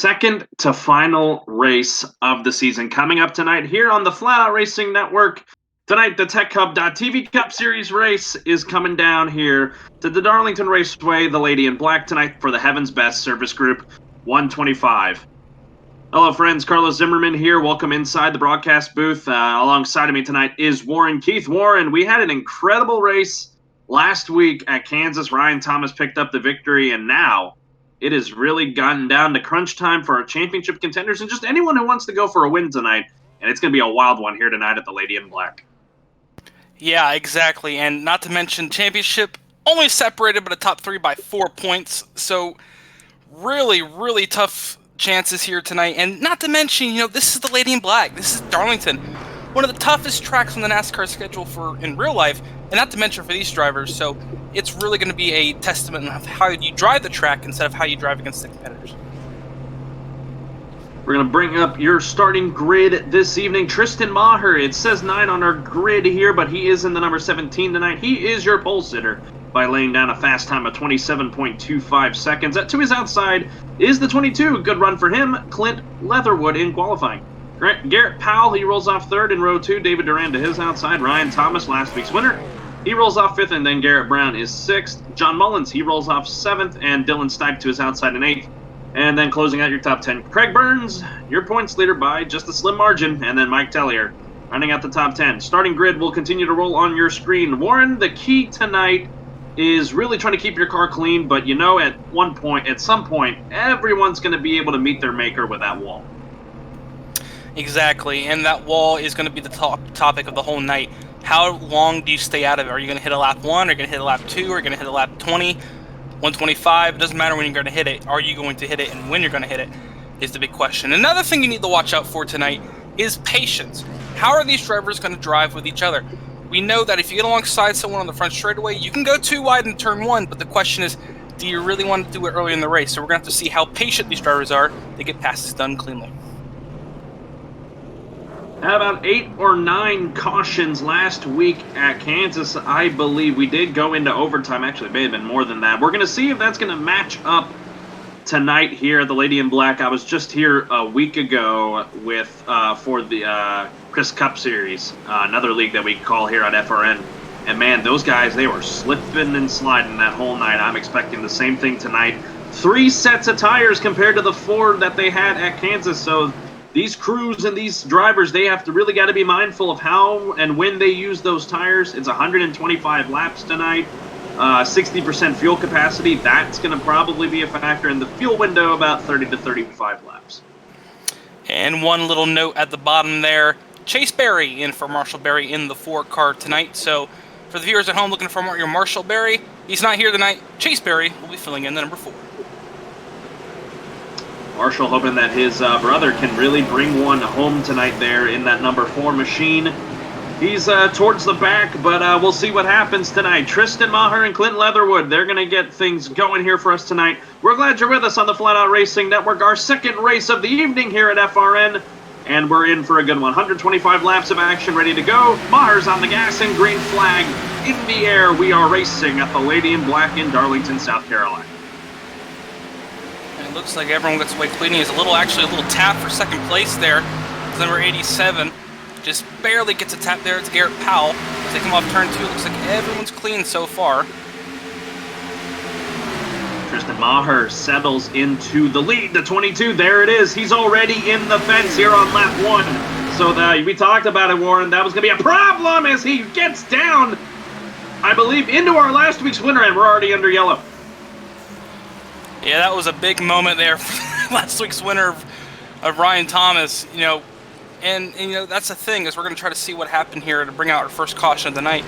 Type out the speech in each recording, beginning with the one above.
second to final race of the season coming up tonight here on the Flatout Racing Network. Tonight, the Tech Hub.TV Cup Series race is coming down here to the Darlington Raceway, the Lady in Black tonight for the Heaven's Best Service Group 125. Hello, friends. Carlos Zimmerman here. Welcome inside the broadcast booth. Alongside of me tonight is Warren Keith. Warren, we had an incredible race last week at Kansas. Ryan Thomas picked up the victory, and now it has really gotten down to crunch time for our championship contenders and just anyone who wants to go for a win tonight. And it's going to be a wild one here tonight at the Lady in Black. Yeah, exactly. And not to mention championship only separated by the top three by 4 points. So really, really tough chances here tonight. And not to mention, this is the Lady in Black. This is Darlington, one of the toughest tracks on the NASCAR schedule for in real life, and not to mention for these drivers. So it's really going to be a testament of how you drive the track instead of how you drive against the competitors. We're going to bring up your starting grid this evening. Tristan Maher, it says 9 on our grid here, but he is in the number 17 tonight. He is your pole sitter by laying down a fast time of 27.25 seconds. To his outside is the 22. Good run for him. Clint Leatherwood in qualifying. Garrett Powell, he rolls off third in row 2. David Duran to his outside. Ryan Thomas, last week's winner, he rolls off 5th, and then Garrett Brown is 6th. John Mullins, he rolls off 7th, and Dylan Stipe to his outside in 8th. And then closing out your top 10, Craig Burns, your points leader by just a slim margin, and then Mike Tellier running out the top 10. Starting grid will continue to roll on your screen. Warren, the key tonight is really trying to keep your car clean, but at some point, everyone's going to be able to meet their maker with that wall. Exactly, and that wall is going to be the top topic of the whole night. How long do you stay out of it? Are you going to hit a lap 1? Are you going to hit a lap 2? Are you going to hit a lap 20? 125? It doesn't matter when you're going to hit it. Are you going to hit it, and when you're going to hit it is the big question. Another thing you need to watch out for tonight is patience. How are these drivers going to drive with each other? We know that if you get alongside someone on the front straightaway, you can go too wide in turn 1, but the question is, do you really want to do it early in the race? So we're going to have to see how patient these drivers are to get passes done cleanly. Had about 8 or 9 cautions last week at Kansas. I believe we did go into overtime. Actually, it may have been more than that. We're going to see if that's going to match up tonight here at the Lady in Black. I was just here a week ago for the Chris Cup Series, another league that we call here at FRN. And man, those guys, they were slipping and sliding that whole night. I'm expecting the same thing tonight. 3 sets of tires compared to the 4 that they had at Kansas. So these crews and these drivers, they have to really got to be mindful of how and when they use those tires. It's 125 laps tonight, 60% fuel capacity. That's going to probably be a factor in the fuel window, about 30 to 35 laps. And one little note at the bottom there, Chase Berry in for Marshall Berry in the 4 car tonight. So for the viewers at home looking for your Marshall Berry, he's not here tonight. Chase Berry will be filling in the number 4. Marshall hoping that his brother can really bring one home tonight there in that number 4 machine. He's towards the back, but we'll see what happens tonight. Tristan Maher and Clint Leatherwood, they're going to get things going here for us tonight. We're glad you're with us on the Flatout Racing Network, our second race of the evening here at FRN, and we're in for a good one. 125 laps of action ready to go. Maher's on the gas and green flag in the air. We are racing at the Lady in Black in Darlington, South Carolina. It looks like everyone gets away clean. He's actually a little tap for second place there. Number 87 just barely gets a tap there. It's Garrett Powell. As they come off turn 2, looks like everyone's clean so far. Tristan Maher settles into the lead. The 22, there it is. He's already in the fence here on lap 1. So we talked about it, Warren. That was going to be a problem as he gets down, I believe, into our last week's winner, and we're already under yellow. Yeah, that was a big moment there for last week's winner of Ryan Thomas, and that's the thing, is we're going to try to see what happened here to bring out our first caution of the night.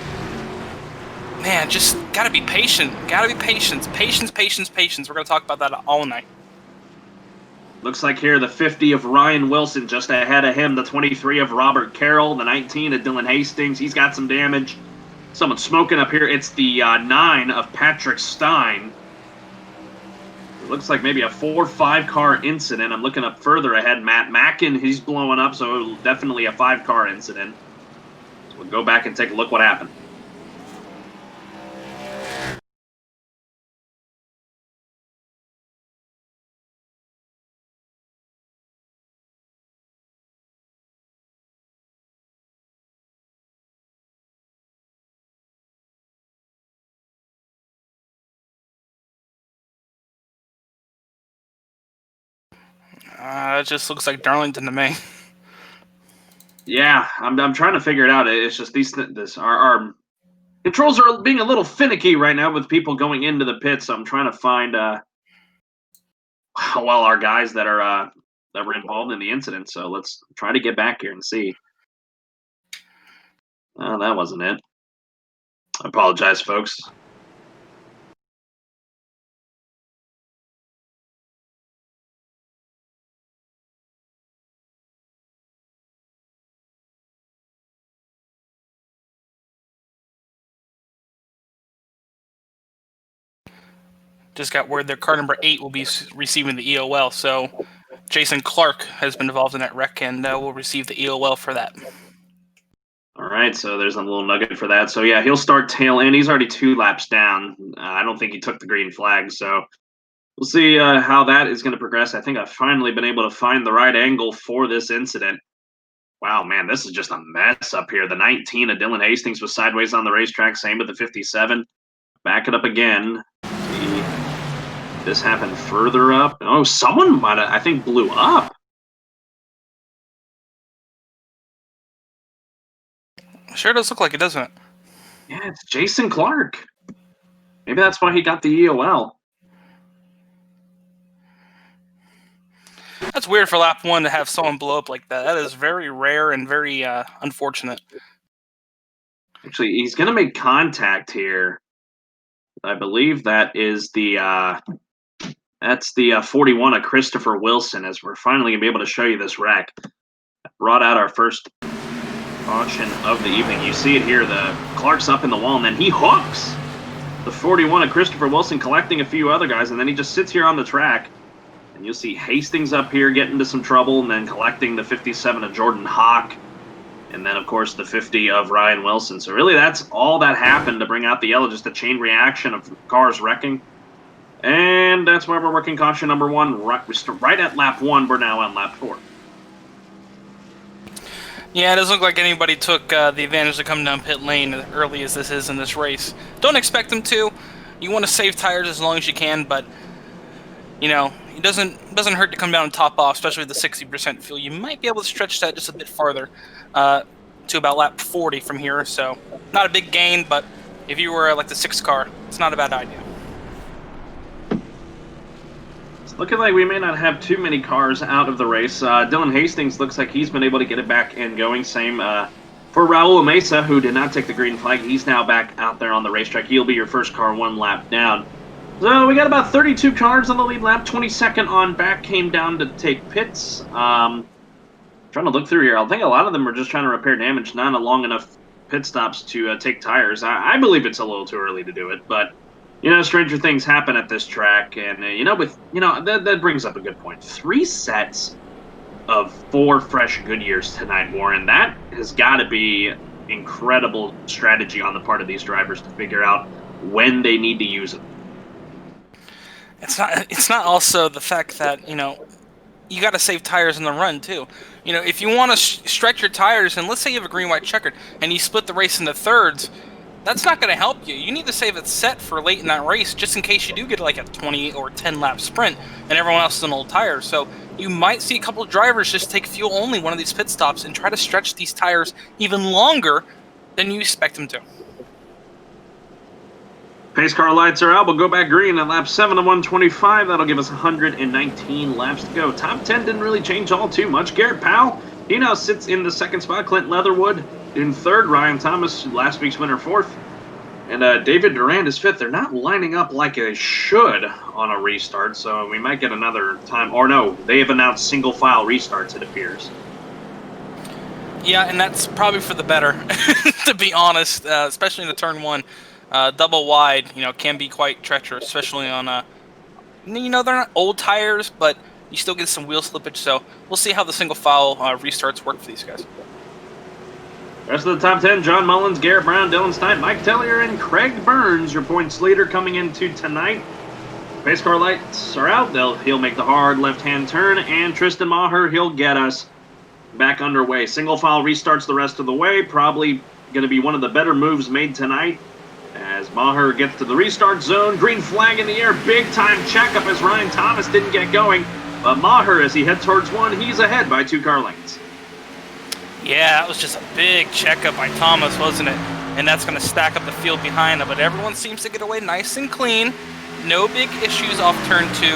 Man, just got to be patient. Got to be patient. Patience, patience, patience. We're going to talk about that all night. Looks like here the 50 of Ryan Wilson just ahead of him, the 23 of Robert Carroll, the 19 of Dylan Hastings. He's got some damage. Someone's smoking up here. It's the 9 of Patrick Stein. Looks like maybe a 4-5 car incident. I'm looking up further ahead. Matt Mackin, he's blowing up, so definitely a 5-car incident. So we'll go back and take a look what happened. It just looks like Darlington to me. Yeah, I'm trying to figure it out. It's just our controls are being a little finicky right now with people going into the pit, so I'm trying to find our guys that are that were involved in the incident. So let's try to get back here and see. Oh, that wasn't it. I apologize, folks. Just got word that car number 8 will be receiving the EOL, so Jason Clark has been involved in that wreck and will receive the EOL for that. All right, so there's a little nugget for that. So yeah, he'll start tail end. He's already 2 laps down. I don't think he took the green flag, so we'll see how that is going to progress. I think I've finally been able to find the right angle for this incident. Wow, man, this is just a mess up here. The 19 of Dylan Hastings was sideways on the racetrack. Same with the 57. Back it up again. See, this happened further up. Oh, someone might have, I think, blew up. Sure does look like it, doesn't it? Yeah, it's Jason Clark. Maybe that's why he got the EOL. That's weird for lap 1 to have someone blow up like that. That is very rare and very unfortunate. Actually, he's going to make contact here. I believe that is the that's the 41 of Christopher Wilson. As we're finally going to be able to show you this wreck. Brought out our first caution of the evening. You see it here. The Clark's up in the wall, and then he hooks the 41 of Christopher Wilson, collecting a few other guys, and then he just sits here on the track. And you'll see Hastings up here getting into some trouble, and then collecting the 57 of Jordan Hawk, and then, of course, the 50 of Ryan Wilson. So really, that's all that happened to bring out the yellow, just a chain reaction of cars wrecking. And that's why we're working caution number 1 right at lap 1. We're now on lap 4. Yeah, it doesn't look like anybody took the advantage to come down pit lane as early as this is in this race. Don't expect them to. You want to save tires as long as you can, but you know, it doesn't hurt to come down and top off, especially with the 60% fuel. You might be able to stretch that just a bit farther to about lap 40 from here. So not a big gain, but if you were like the 6th car, it's not a bad idea. It's looking like we may not have too many cars out of the race. Dylan Hastings looks like he's been able to get it back and going. Same for Raul Mesa, who did not take the green flag. He's now back out there on the racetrack. He'll be your first car 1 lap down. So we got about 32 cars on the lead lap. 22nd on back came down to take pits. Trying to look through here. I think a lot of them are just trying to repair damage. Not a long enough pit stops to take tires. I believe it's a little too early to do it, but you know, stranger things happen at this track, and that brings up a good point. 3 sets of 4 fresh Goodyears tonight, Warren. That has got to be incredible strategy on the part of these drivers to figure out when they need to use them. It's not also the fact that, you know, you got to save tires in the run too. You know, if you want to stretch your tires, and let's say you have a green-white checkered, and you split the race into thirds, that's not going to help you. You need to save it set for late in that race, just in case you do get like a 20 or 10 lap sprint, and everyone else is on old tires. So you might see a couple of drivers just take fuel only one of these pit stops and try to stretch these tires even longer than you expect them to. Pace car lights are out. We'll go back green at lap 7 of 125. That'll give us 119 laps to go. Top 10 didn't really change all too much. Garrett Powell, he now sits in the 2nd spot. Clint Leatherwood in 3rd. Ryan Thomas, last week's winner, 4th. And David Durand is 5th. They're not lining up like they should on a restart, so we might get another time. Or no, they have announced single file restarts, it appears. Yeah, and that's probably for the better, to be honest, especially in the turn 1. Double wide, you know, can be quite treacherous, especially on, you know, they're not old tires, but you still get some wheel slippage, so we'll see how the single file restarts work for these guys. Rest of the top 10, John Mullins, Garrett Brown, Dylan Stein, Mike Tellier, and Craig Burns, your points leader coming into tonight. Pace car lights are out. He'll make the hard left-hand turn, and Tristan Maher, he'll get us back underway. Single file restarts the rest of the way. Probably going to be one of the better moves made tonight. As Maher gets to the restart zone, green flag in the air, big-time checkup as Ryan Thomas didn't get going. But Maher, as he heads towards one, he's ahead by 2 car lengths. Yeah, that was just a big checkup by Thomas, wasn't it? And that's going to stack up the field behind him. But everyone seems to get away nice and clean. No big issues off turn 2.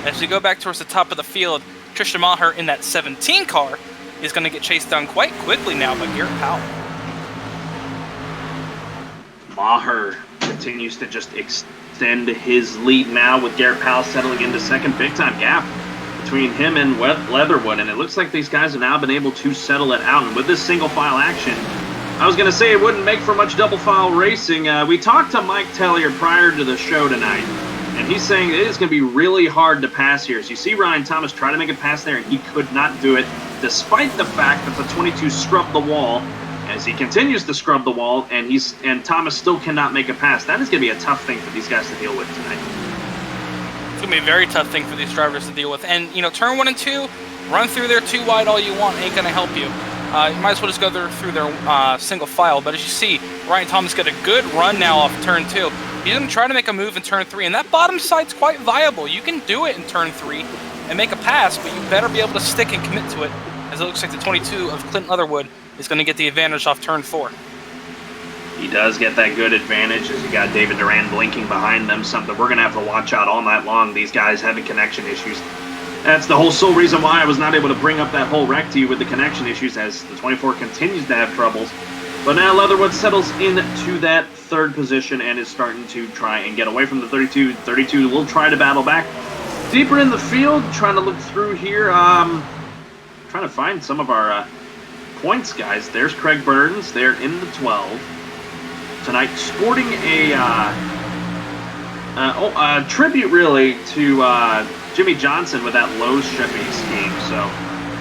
As we go back towards the top of the field, Tristan Maher in that 17 car is going to get chased down quite quickly now by Garrett Powell. Maher continues to just extend his lead now with Garrett Powell settling into second. Big time gap between him and Leatherwood, and it looks like these guys have now been able to settle it out. And with this single file action, I was going to say it wouldn't make for much double file racing. We talked to Mike Tellier prior to the show tonight, and he's saying it is going to be really hard to pass here. So you see Ryan Thomas try to make a pass there, and he could not do it, despite the fact that the 22 scrubbed the wall. As he continues to scrub the wall, and Thomas still cannot make a pass. That is going to be a tough thing for these guys to deal with tonight. It's going to be a very tough thing for these drivers to deal with. And, you know, turn 1 and 2, run through there 2 wide all you want, ain't going to help you. You might as well just go through their single file. But as you see, Ryan Thomas got a good run now off turn 2. He's going to try to make a move in turn 3, and that bottom side's quite viable. You can do it in turn 3 and make a pass, but you better be able to stick and commit to it, as it looks like the 22 of Clint Leatherwood is going to get the advantage off turn 4. He does get that good advantage as you got David Duran blinking behind them, something we're going to have to watch out all night long, these guys having connection issues. That's the whole sole reason why I was not able to bring up that whole wreck to you with the connection issues, as the 24 continues to have troubles. But now Leatherwood settles into that 3rd position and is starting to try and get away from the 32. 32 will try to battle back. Deeper in the field, trying to look through here, trying to find some of our points guys. There's Craig Burns. They're in the 12 tonight, sporting a tribute really to Jimmy Johnson with that Lowe's Chevy scheme. So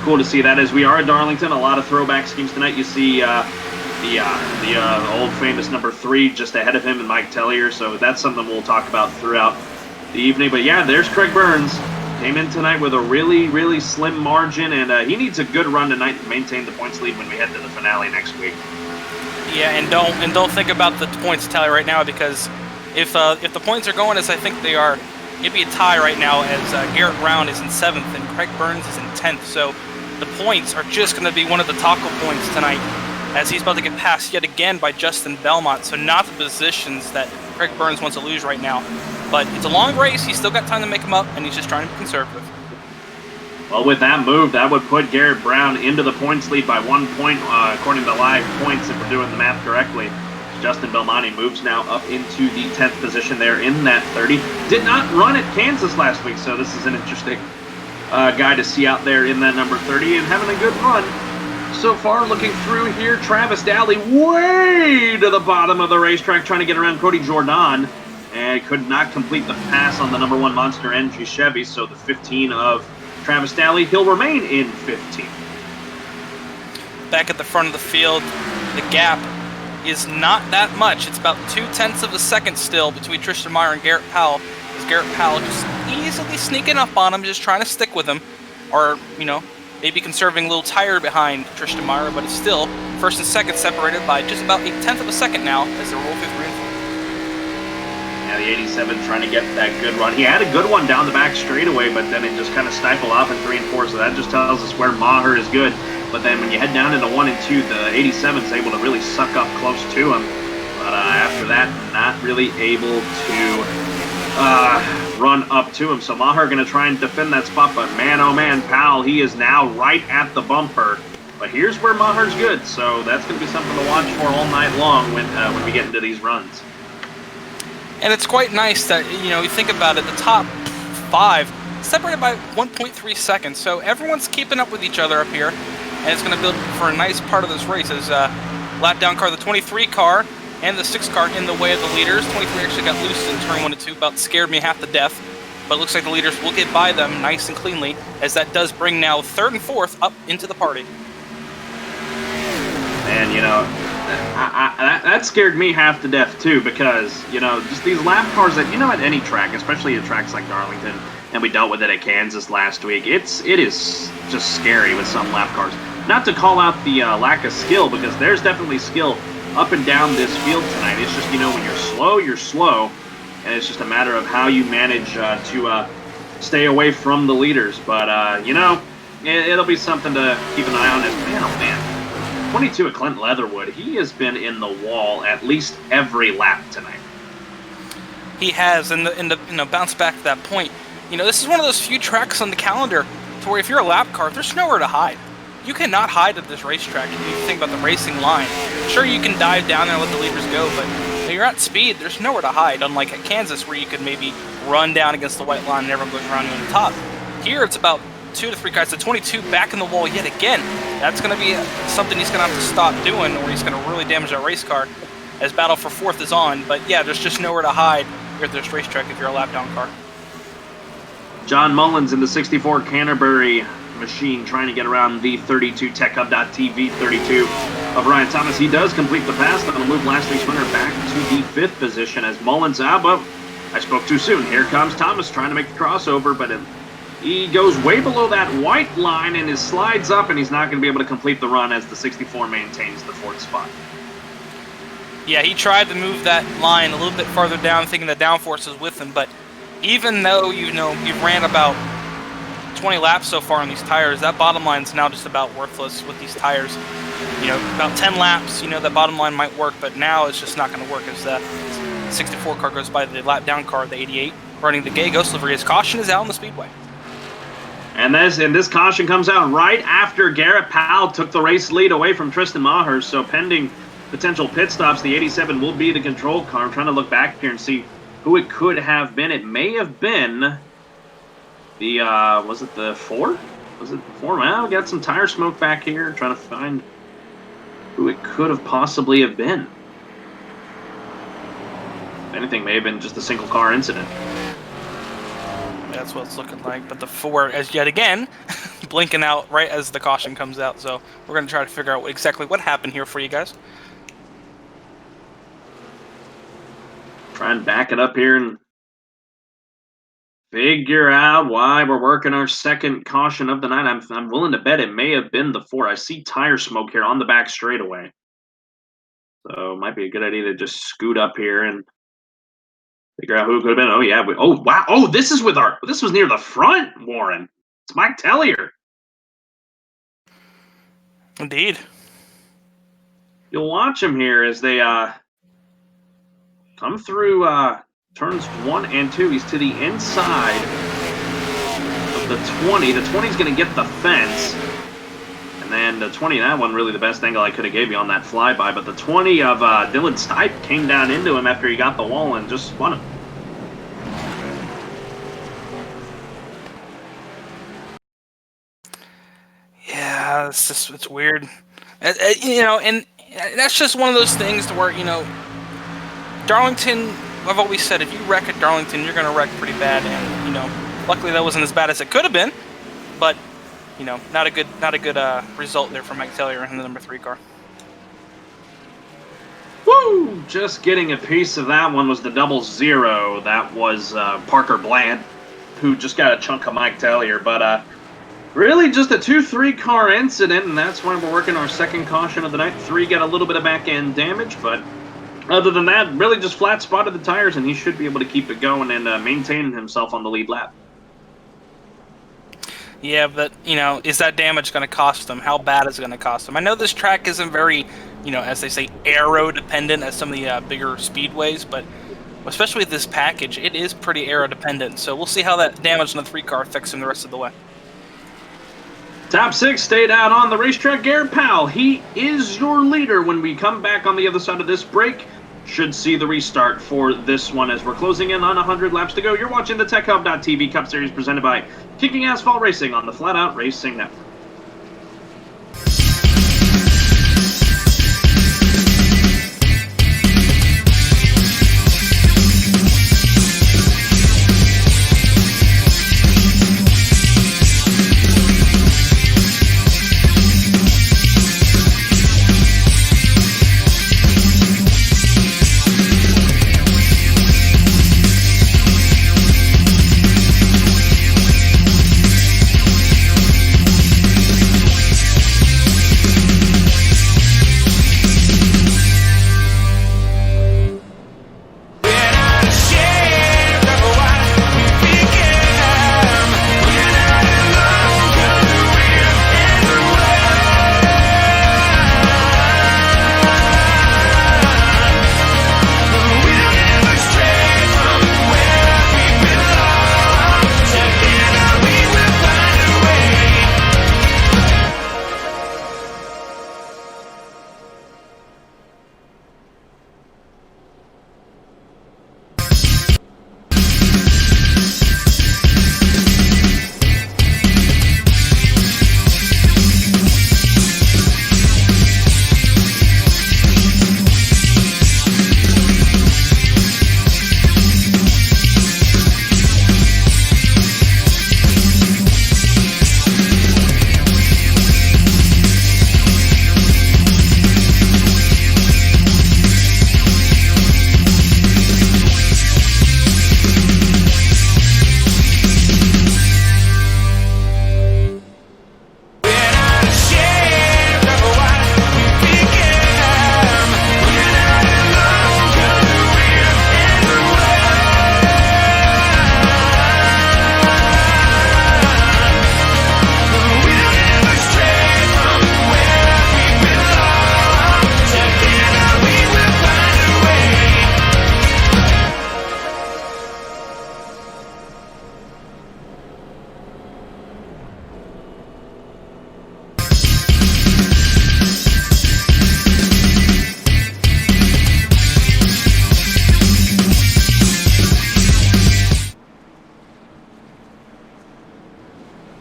cool to see that. As we are at Darlington, a lot of throwback schemes tonight. You see the old famous number 3 just ahead of him and Mike Tellier. So that's something we'll talk about throughout the evening. But yeah, there's Craig Burns. Came in tonight with a really, really slim margin, and he needs a good run tonight to maintain the points lead when we head to the finale next week. Yeah, and don't think about the points tally right now, because if the points are going as I think they are, it'd be a tie right now, as Garrett Brown is in 7th and Craig Burns is in 10th. So the points are just going to be one of the taco points tonight, as he's about to get passed yet again by Justin Belmont. So not the positions that Craig Burns wants to lose right now. But it's a long race. He's still got time to make them up, and he's just trying to be conservative. Well, with that move, that would put Garrett Brown into the points lead by 1 point, according to live points, if we're doing the math correctly. Justin Belmonte moves now up into the 10th position there in that 30. Did not run at Kansas last week, so this is an interesting guy to see out there in that number 30 and having a good run. So far, looking through here, Travis Dowley way to the bottom of the racetrack trying to get around Cody Jordan, and could not complete the pass on the number 1 Monster Energy Chevy, so the 15 of Travis Dowley, he'll remain in 15. Back at the front of the field, the gap is not that much. It's about 0.2 of a second still between Tristan Meyer and Garrett Powell, as Garrett Powell just easily sneaking up on him, just trying to stick with him, or, you know, maybe conserving a little tire behind Tristan Meyer, but it's still first and second separated by just about 0.8 of a second now as they're roll through 3 and 4. Now the 87 trying to get that good run. He had a good one down the back straightaway, but then it just kind of stifled off in 3 and 4, so that just tells us where Maher is good. But then when you head down into 1 and 2, the 87 is able to really suck up close to him. But after that, not really able to run up to him. So Maher going to try and defend that spot, but man, oh man, Powell, he is now right at the bumper. But here's where Maher's good, so that's going to be something to watch for all night long when we get into these runs. And it's quite nice that, you know, you think about it, the top 5 separated by 1.3 seconds. So everyone's keeping up with each other up here, and it's going to build for a nice part of this race. As lap down car, the 23 car, and the 6 car in the way of the leaders. 23 actually got loose in turn 1 and 2, about scared me half to death. But it looks like the leaders will get by them nice and cleanly, as that does bring now 3rd and 4th up into the party. And, you know, that scared me half to death too, because, you know, just these lap cars that, you know, at any track, especially at tracks like Darlington, and we dealt with it at Kansas last week, it is just scary with some lap cars. Not to call out the lack of skill, because there's definitely skill up and down this field tonight. It's just, you know, when you're slow, and it's just a matter of how you manage to stay away from the leaders. But, you know, it'll be something to keep an eye on. Man, oh man, 22 at Clint Leatherwood. He has been in the wall at least every lap tonight. He has, and bounce back to that point. This is one of those few tracks on the calendar to where if you're a lap car, there's nowhere to hide. You cannot hide at this racetrack if you think about the racing line. Sure, you can dive down there and let the leaders go, but when you're at speed, there's nowhere to hide, unlike at Kansas where you could maybe run down against the white line and everyone goes around you on the top. Here, it's about 2 to 3 cars. The 22 back in the wall yet again. That's going to be something he's going to have to stop doing, or he's going to really damage that race car as battle for 4th is on. But yeah, there's just nowhere to hide here at this racetrack if you're a lap down car. John Mullins in the 64 Canterbury machine trying to get around the 32 TechHub.TV 32 of Ryan Thomas. He does complete the pass. That'll move last week's winner back to the 5th position as Mullins but I spoke too soon. Here comes Thomas trying to make the crossover, but he goes way below that white line and his slides up, and he's not going to be able to complete the run as the 64 maintains the 4th spot. Yeah, he tried to move that line a little bit farther down, thinking the downforce is with him, but even though you've ran about 20 laps so far on these tires, that bottom line's now just about worthless with these tires. About 10 laps, that bottom line might work, but now it's just not going to work as the 64 car goes by the lap down car, the 88, running the Gay Ghost livery. His caution is out on the speedway. And this caution comes out right after Garrett Powell took the race lead away from Tristan Maher, so pending potential pit stops, the 87 will be the control car. I'm trying to look back here and see who it could have been. It may have been the, was it the 4? Was it the 4? Well, we got some tire smoke back here, trying to find who it could have possibly have been. If anything, may have been just a single car incident. That's what it's looking like, but the 4 is yet again blinking out right as the caution comes out, so we're going to try to figure out exactly what happened here for you guys. Try and back it up here and figure out why we're working our second caution of the night. I'm willing to bet it may have been the 4. I see tire smoke here on the back straightaway. So it might be a good idea to just scoot up here and figure out who it could have been. Oh, yeah. Oh, wow. Oh, this was near the front, Warren. It's Mike Tellier. Indeed. You'll watch him here as they come through turns 1 and 2. He's to the inside of the 20. The 20's going to get the fence. And then the 20, that one really the best angle I could have gave you on that flyby. But the 20 of Dylan Stipe came down into him after he got the wall and just spun him. Yeah, it's weird. And that's just one of those things to where, Darlington, I've always said, if you wreck at Darlington, you're going to wreck pretty bad. And, luckily that wasn't as bad as it could have been. But, not a good result there for Mike Tellier in the number 3 car. Woo! Just getting a piece of that one was the 00. That was Parker Bland, who just got a chunk of Mike Tellier. But really just a 2-3 car incident, and that's why we're working our second caution of the night. 3 got a little bit of back-end damage, but other than that, really just flat spotted the tires, and he should be able to keep it going and maintain himself on the lead lap. Yeah, but, is that damage going to cost them? How bad is it going to cost them? I know this track isn't very, as they say, aero-dependent as some of the bigger speedways, but especially with this package, it is pretty aero-dependent. So we'll see how that damage on the 3 car affects him the rest of the way. Top 6 stayed out on the racetrack. Garrett Powell, he is your leader. When we come back on the other side of this break, should see the restart for this one as we're closing in on 100 laps to go. You're watching the TechHub.TV Cup Series presented by Kicking Asphalt Racing on the Flatout Racing Network.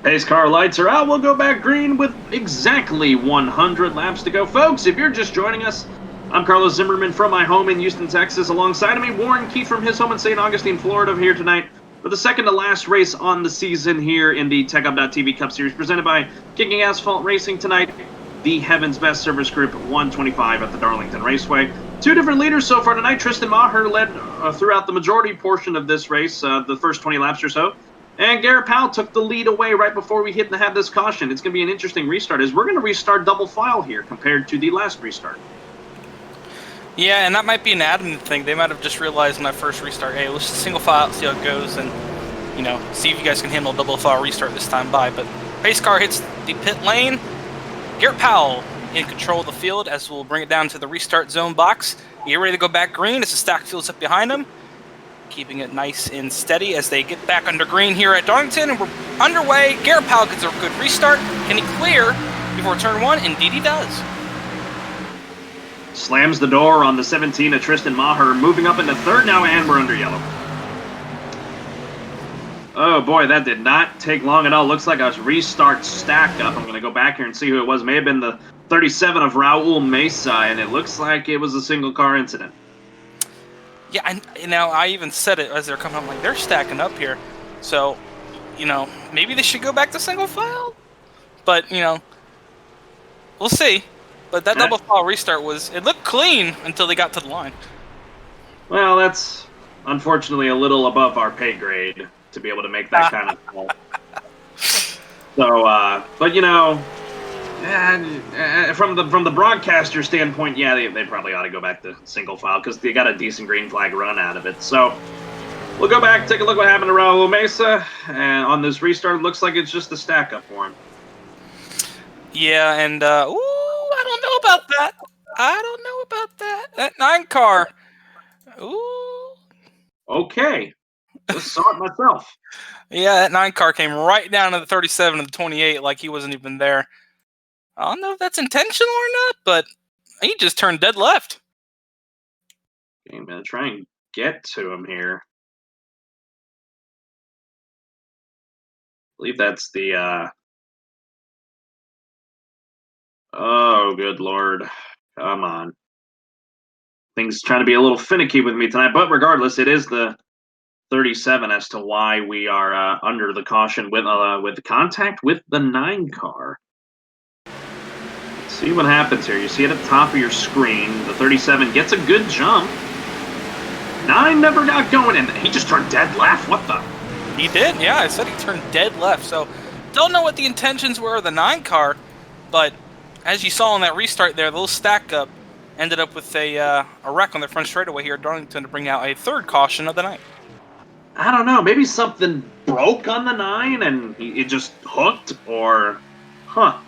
Pace car lights are out. We'll go back green with exactly 100 laps to go. Folks, if you're just joining us, I'm Carlos Zimmerman from my home in Houston, Texas. Alongside of me, Warren Keith from his home in St. Augustine, Florida, here tonight for the second to last race on the season here in the TechUp.TV Cup Series, presented by Kicking Asphalt Racing tonight. The Heaven's Best Service Group 125 at the Darlington Raceway. Two different leaders so far tonight. Tristan Maher led throughout the majority portion of this race, the first 20 laps or so. And Garrett Powell took the lead away right before we had this caution. It's going to be an interesting restart, as we're going to restart double file here compared to the last restart. Yeah, and that might be an admin thing. They might have just realized in that first restart, hey, let's just single file, see how it goes, and, you know, see if you guys can handle a double file restart this time by. But pace car hits the pit lane. Garrett Powell in control of the field as we'll bring it down to the restart zone box. Get ready to go back green as the stacked field's up behind him. Keeping it nice and steady as they get back under green here at Darlington, and we're underway. Garrett Powell gets a good restart. Can he clear before turn one? Indeed he does. Slams the door on the 17 of Tristan Maher, moving up into third now, and we're under yellow. Oh boy, that did not take long at all. Looks like a restart stacked up. I'm going to go back here and see who it was. May have been the 37 of Raul Mesa, and it looks like it was a single car incident. Yeah, and now I even said it as they're coming up, like, they're stacking up here. So, you know, maybe they should go back to single file. But, you know, we'll see. But that double file restart it looked clean until they got to the line. Well, that's unfortunately a little above our pay grade to be able to make that kind of call. So, but you know, from the broadcaster standpoint, yeah, they probably ought to go back to single file because they got a decent green flag run out of it. So we'll go back, take a look what happened to Raul Mesa, and on this restart, it looks like it's just a stack up for him. Yeah, and I don't know about that. I don't know about that. That 9 car. Ooh. Okay. Just saw it myself. Yeah, that 9 car came right down to the 37 and the 28 like he wasn't even there. I don't know if that's intentional or not, but he just turned dead left. Okay, I'm going to try and get to him here. I believe that's the, oh, good Lord. Come on. Things trying to be a little finicky with me tonight, but regardless, it is the 37 as to why we are under the caution with the contact with the 9 car. Let's see what happens here. You see it at the top of your screen. The 37 gets a good jump. 9 never got going, and he just turned dead left. What the? He did, yeah. I said he turned dead left. So, don't know what the intentions were of the 9 car, but as you saw in that restart there, the little stack up ended up with a wreck on the front straightaway here at Darlington to bring out a 3rd caution of the night. I don't know. Maybe something broke on the 9 and it just hooked, or, huh?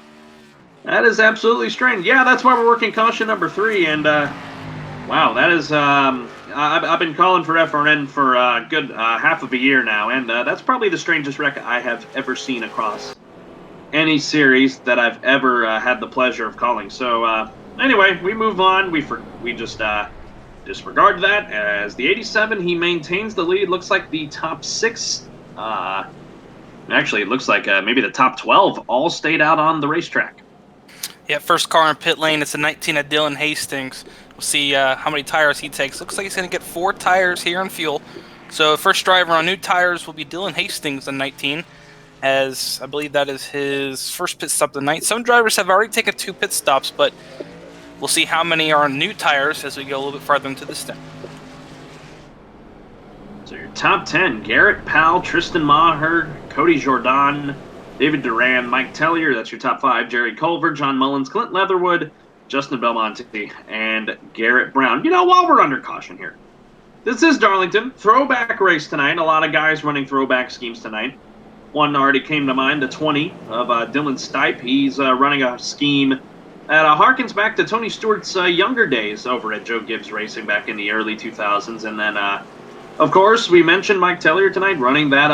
That is absolutely strange. Yeah, that's why we're working caution number 3, and wow, that is. I've been calling for FRN for a good half of a year now, and that's probably the strangest wreck I have ever seen across any series that I've ever had the pleasure of calling. So anyway, we move on. We just disregard that. As the 87, he maintains the lead. Looks like the top 6. Actually, it looks like maybe the top 12 all stayed out on the racetrack. Yeah, first car in pit lane. It's a 19 of Dylan Hastings. We'll see how many tires he takes. Looks like he's going to get 4 tires here on fuel. So first driver on new tires will be Dylan Hastings in 19, as I believe that is his first pit stop of the night. Some drivers have already taken 2 pit stops, but we'll see how many are on new tires as we go a little bit farther into the stint. So your top 10, Garrett Powell, Tristan Maher, Cody Jordan, David Duran, Mike Tellier, that's your top 5, Jerry Culver, John Mullins, Clint Leatherwood, Justin Belmonte, and Garrett Brown. You know, while we're under caution here, this is Darlington, throwback race tonight. A lot of guys running throwback schemes tonight. One already came to mind, the 20 of Dylan Stipe. He's running a scheme that harkens back to Tony Stewart's younger days over at Joe Gibbs Racing back in the early 2000s. And then, of course, we mentioned Mike Tellier tonight running that,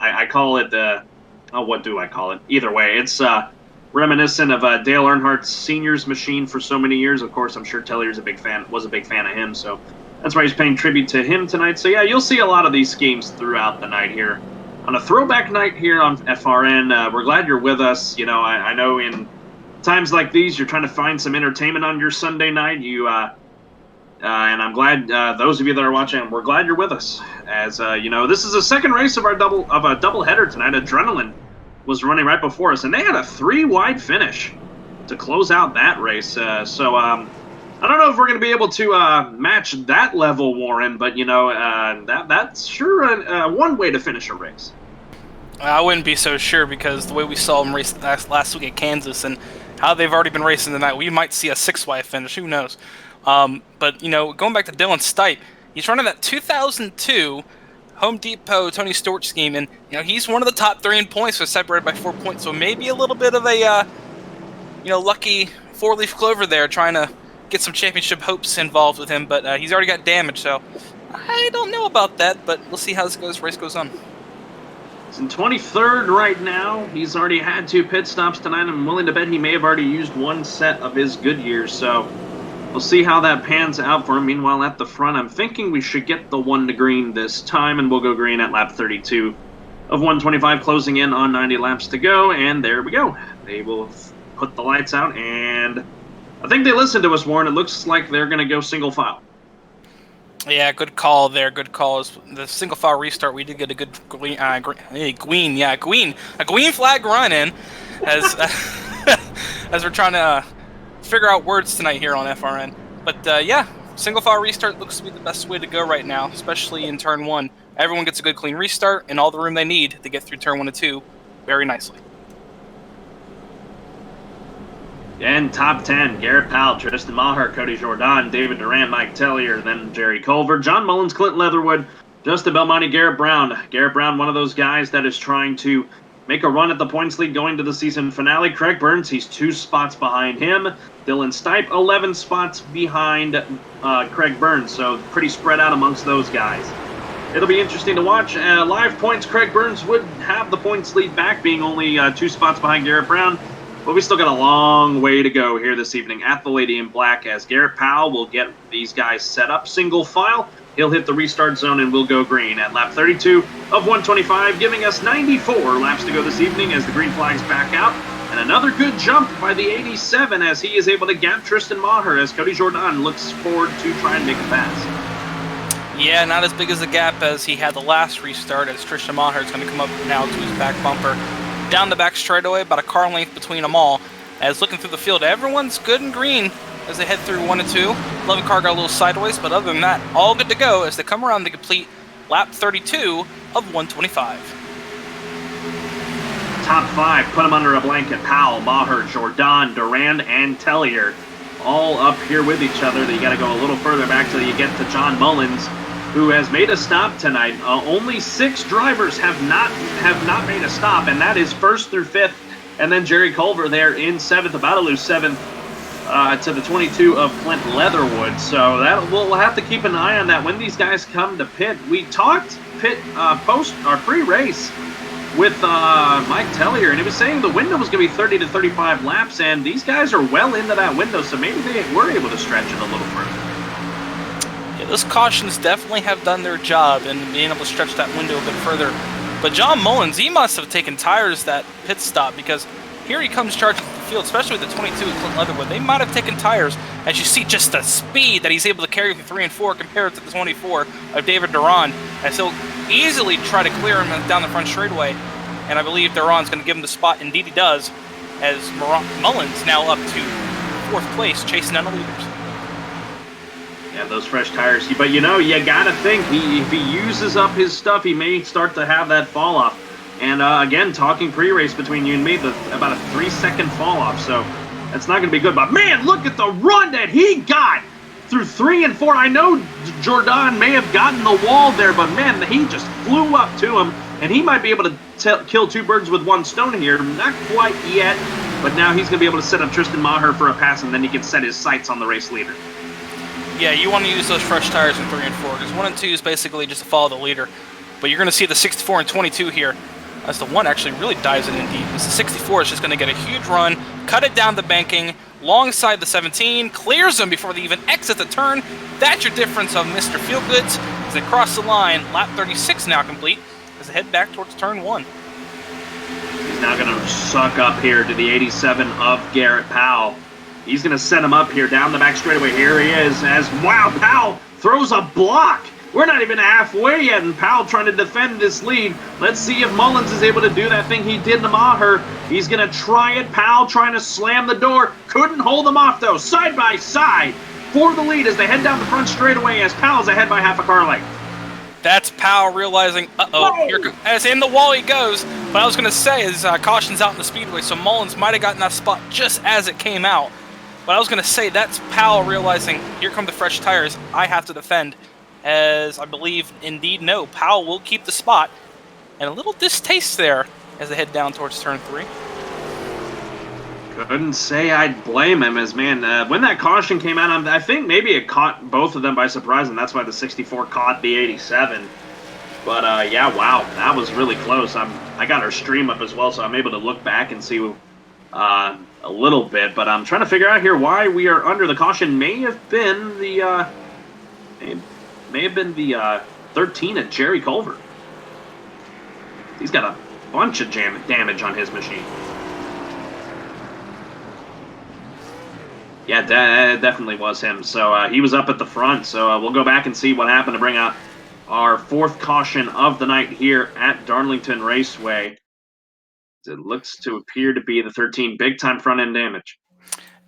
I call it, what do I call it? Either way, it's reminiscent of Dale Earnhardt's seniors machine for so many years. Of course, I'm sure Tellier's was a big fan of him, so that's why he's paying tribute to him tonight. So yeah, you'll see a lot of these schemes throughout the night here on a throwback night here on FRN. We're glad you're with us. You know, I know in times like these, you're trying to find some entertainment on your Sunday night. And I'm glad those of you that are watching, we're glad you're with us. As you know, this is the second race of a double header tonight. Adrenaline was running right before us, and they had a 3-wide finish to close out that race. I don't know if we're going to be able to match that level, Warren, but, you know, that's sure one way to finish a race. I wouldn't be so sure, because the way we saw them race last week at Kansas and how they've already been racing tonight, we might see a 6-wide finish. Who knows? But, you know, going back to Dylan Stipe, he's running that 2002 Home Depot Tony Stewart scheme, and, you know, he's one of the top 3 in points, so separated by 4 points. So maybe a little bit of a, you know, lucky 4-leaf clover there, trying to get some championship hopes involved with him, but he's already got damage, so I don't know about that, but we'll see how this race goes on. He's in 23rd right now. He's already had 2 pit stops tonight. I'm willing to bet he may have already used 1 set of his Goodyears, so we'll see how that pans out for him. Meanwhile, at the front, I'm thinking we should get the 1 to green this time, and we'll go green at lap 32 of 125, closing in on 90 laps to go, and there we go. They will put the lights out, and I think they listened to us, Warren. It looks like they're going to go single file. Yeah, good call there. Good call. The single file restart, we did get a good green flag run in as as we're trying to figure out words tonight here on FRN. But yeah, single file restart looks to be the best way to go right now, especially in turn 1. Everyone gets a good clean restart and all the room they need to get through turn 1 and 2 very nicely. And top 10, Garrett Powell, Tristan Maher, Cody Jordan, David Duran, Mike Tellier, then Jerry Culver, John Mullins, Clinton Leatherwood, Justin Belmonte, Garrett Brown. Garrett Brown, one of those guys that is trying to make a run at the points lead going to the season finale. Craig Burns, he's 2 spots behind him. Dylan Stipe, 11 spots behind Craig Burns, so pretty spread out amongst those guys. It'll be interesting to watch. Live points, Craig Burns would have the points lead back, being only 2 spots behind Garrett Brown. But we still got a long way to go here this evening at the Lady in Black, as Garrett Powell will get these guys set up single file. He'll hit the restart zone and we'll go green at lap 32 of 125, giving us 94 laps to go this evening as the green flag's back out. And another good jump by the 87 as he is able to gap Tristan Maher as Cody Jordan looks forward to try and make a pass. Yeah, not as big as a gap as he had the last restart, as Tristan Maher is going to come up now to his back bumper. Down the back straightaway, about a car length between them all. As looking through the field, everyone's good and green as they head through 1 and 2. 11 car got a little sideways, but other than that, all good to go as they come around to complete lap 32 of 125. Top 5, put them under a blanket. Powell, Maher, Jordan, Durand, and Tellier, all up here with each other. You got to go a little further back till you get to John Mullins, who has made a stop tonight. Only 6 drivers have not made a stop, and that is 1st through 5th, and then Jerry Culver there in 7th, about to lose 7th to the 22 of Clint Leatherwood. So that we'll have to keep an eye on that when these guys come to pit. We talked pit post or pre-race with Mike Tellier, and he was saying the window was going to be 30 to 35 laps, and these guys are well into that window, so maybe they were able to stretch it a little further. Those cautions definitely have done their job in being able to stretch that window a bit further. But John Mullins, he must have taken tires that pit stop, because here he comes charging the field, especially with the 22 of Clint Leatherwood. They might have taken tires, as you see just the speed that he's able to carry through 3 and 4 compared to the 24 of David Duran, as he'll easily try to clear him down the front straightaway. And I believe Duran's going to give him the spot. Indeed he does, as Mullins now up to 4th place, chasing down the leaders. Yeah, those fresh tires. But, you know, you got to think, if he uses up his stuff, he may start to have that fall off. And, again, talking pre-race between you and me, about a 3-second fall off. So that's not going to be good. But, man, look at the run that he got through 3 and 4. I know Jordan may have gotten the wall there, but, man, he just flew up to him. And he might be able to kill 2 birds with 1 stone here. Not quite yet, but now he's going to be able to set up Tristan Maher for a pass, and then he can set his sights on the race leader. Yeah, you want to use those fresh tires in 3 and 4, because 1 and 2 is basically just to follow the leader. But you're going to see the 64 and 22 here, as the 1 actually really dives in deep. The 64 is just going to get a huge run, cut it down the banking, alongside the 17, clears them before they even exit the turn. That's your difference of Mr. Feelgoods as they cross the line. Lap 36 now complete. as they head back towards turn 1. He's now going to suck up here to the 87 of Garrett Powell. He's going to set him up here down the back straightaway. Here he is as, wow, Powell throws a block. We're not even halfway yet, and Powell trying to defend this lead. Let's see if Mullins is able to do that thing he did to Maher. He's going to try it. Powell trying to slam the door. Couldn't hold him off, though. Side by side for the lead as they head down the front straightaway as Powell's ahead by half a car length. That's Powell realizing, as in the wall he goes. What I was going to say is caution's out in the speedway, so Mullins might have gotten that spot just as it came out. But I was going to say that's Powell realizing, here come the fresh tires, I have to defend. As I believe, indeed, no, Powell will keep the spot. And a little distaste there as they head down towards turn 3. Couldn't say I'd blame him, as, man, when that caution came out, I think maybe it caught both of them by surprise, and that's why the 64 caught the 87. But, yeah, wow, that was really close. I got our stream up as well, so I'm able to look back and see a little bit. But I'm trying to figure out here why we are under the caution. May have been the 13 at Jerry Culver. He's got a bunch of damage on his machine. Yeah, that definitely was him. So he was up at the front. So we'll go back and see what happened to bring out our 4th caution of the night here at Darlington Raceway. It looks to appear to be the 13, big-time front-end damage.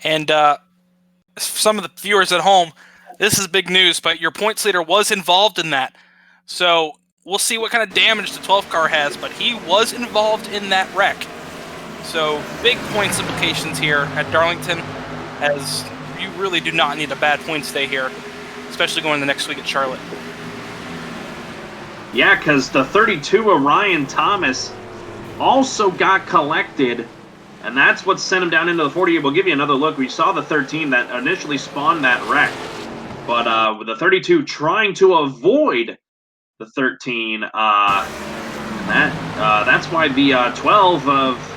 And some of the viewers at home, this is big news, but your points leader was involved in that. So we'll see what kind of damage the 12 car has, but he was involved in that wreck. So big points implications here at Darlington, as you really do not need a bad points day here, especially going the next week at Charlotte. Yeah, because the 32 of Ryan Thomas also got collected, and that's what sent him down into the 48. We'll give you another look. We saw the 13 that initially spawned that wreck, but with the 32 trying to avoid the 13, that's why the 12 of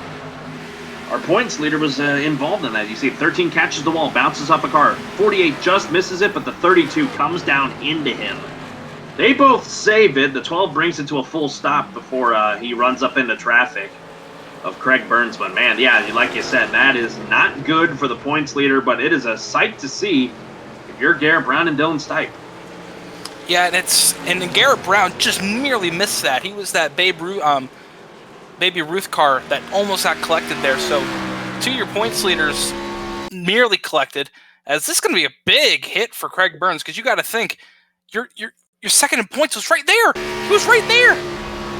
our points leader was involved in that. You see 13 catches the wall, bounces up a car. 48 just misses it, but the 32 comes down into him. They both save it. The 12 brings it to a full stop before he runs up into traffic of Craig Burns. But, man, yeah, like you said, that is not good for the points leader, but it is a sight to see if you're Garrett Brown and Dylan Stipe. Yeah, and Garrett Brown just merely missed that. He was that Baby Ruth car that almost got collected there. So, 2 of your points leaders merely collected, as this is going to be a big hit for Craig Burns, because you got to think, your second in points was right there. He was right there.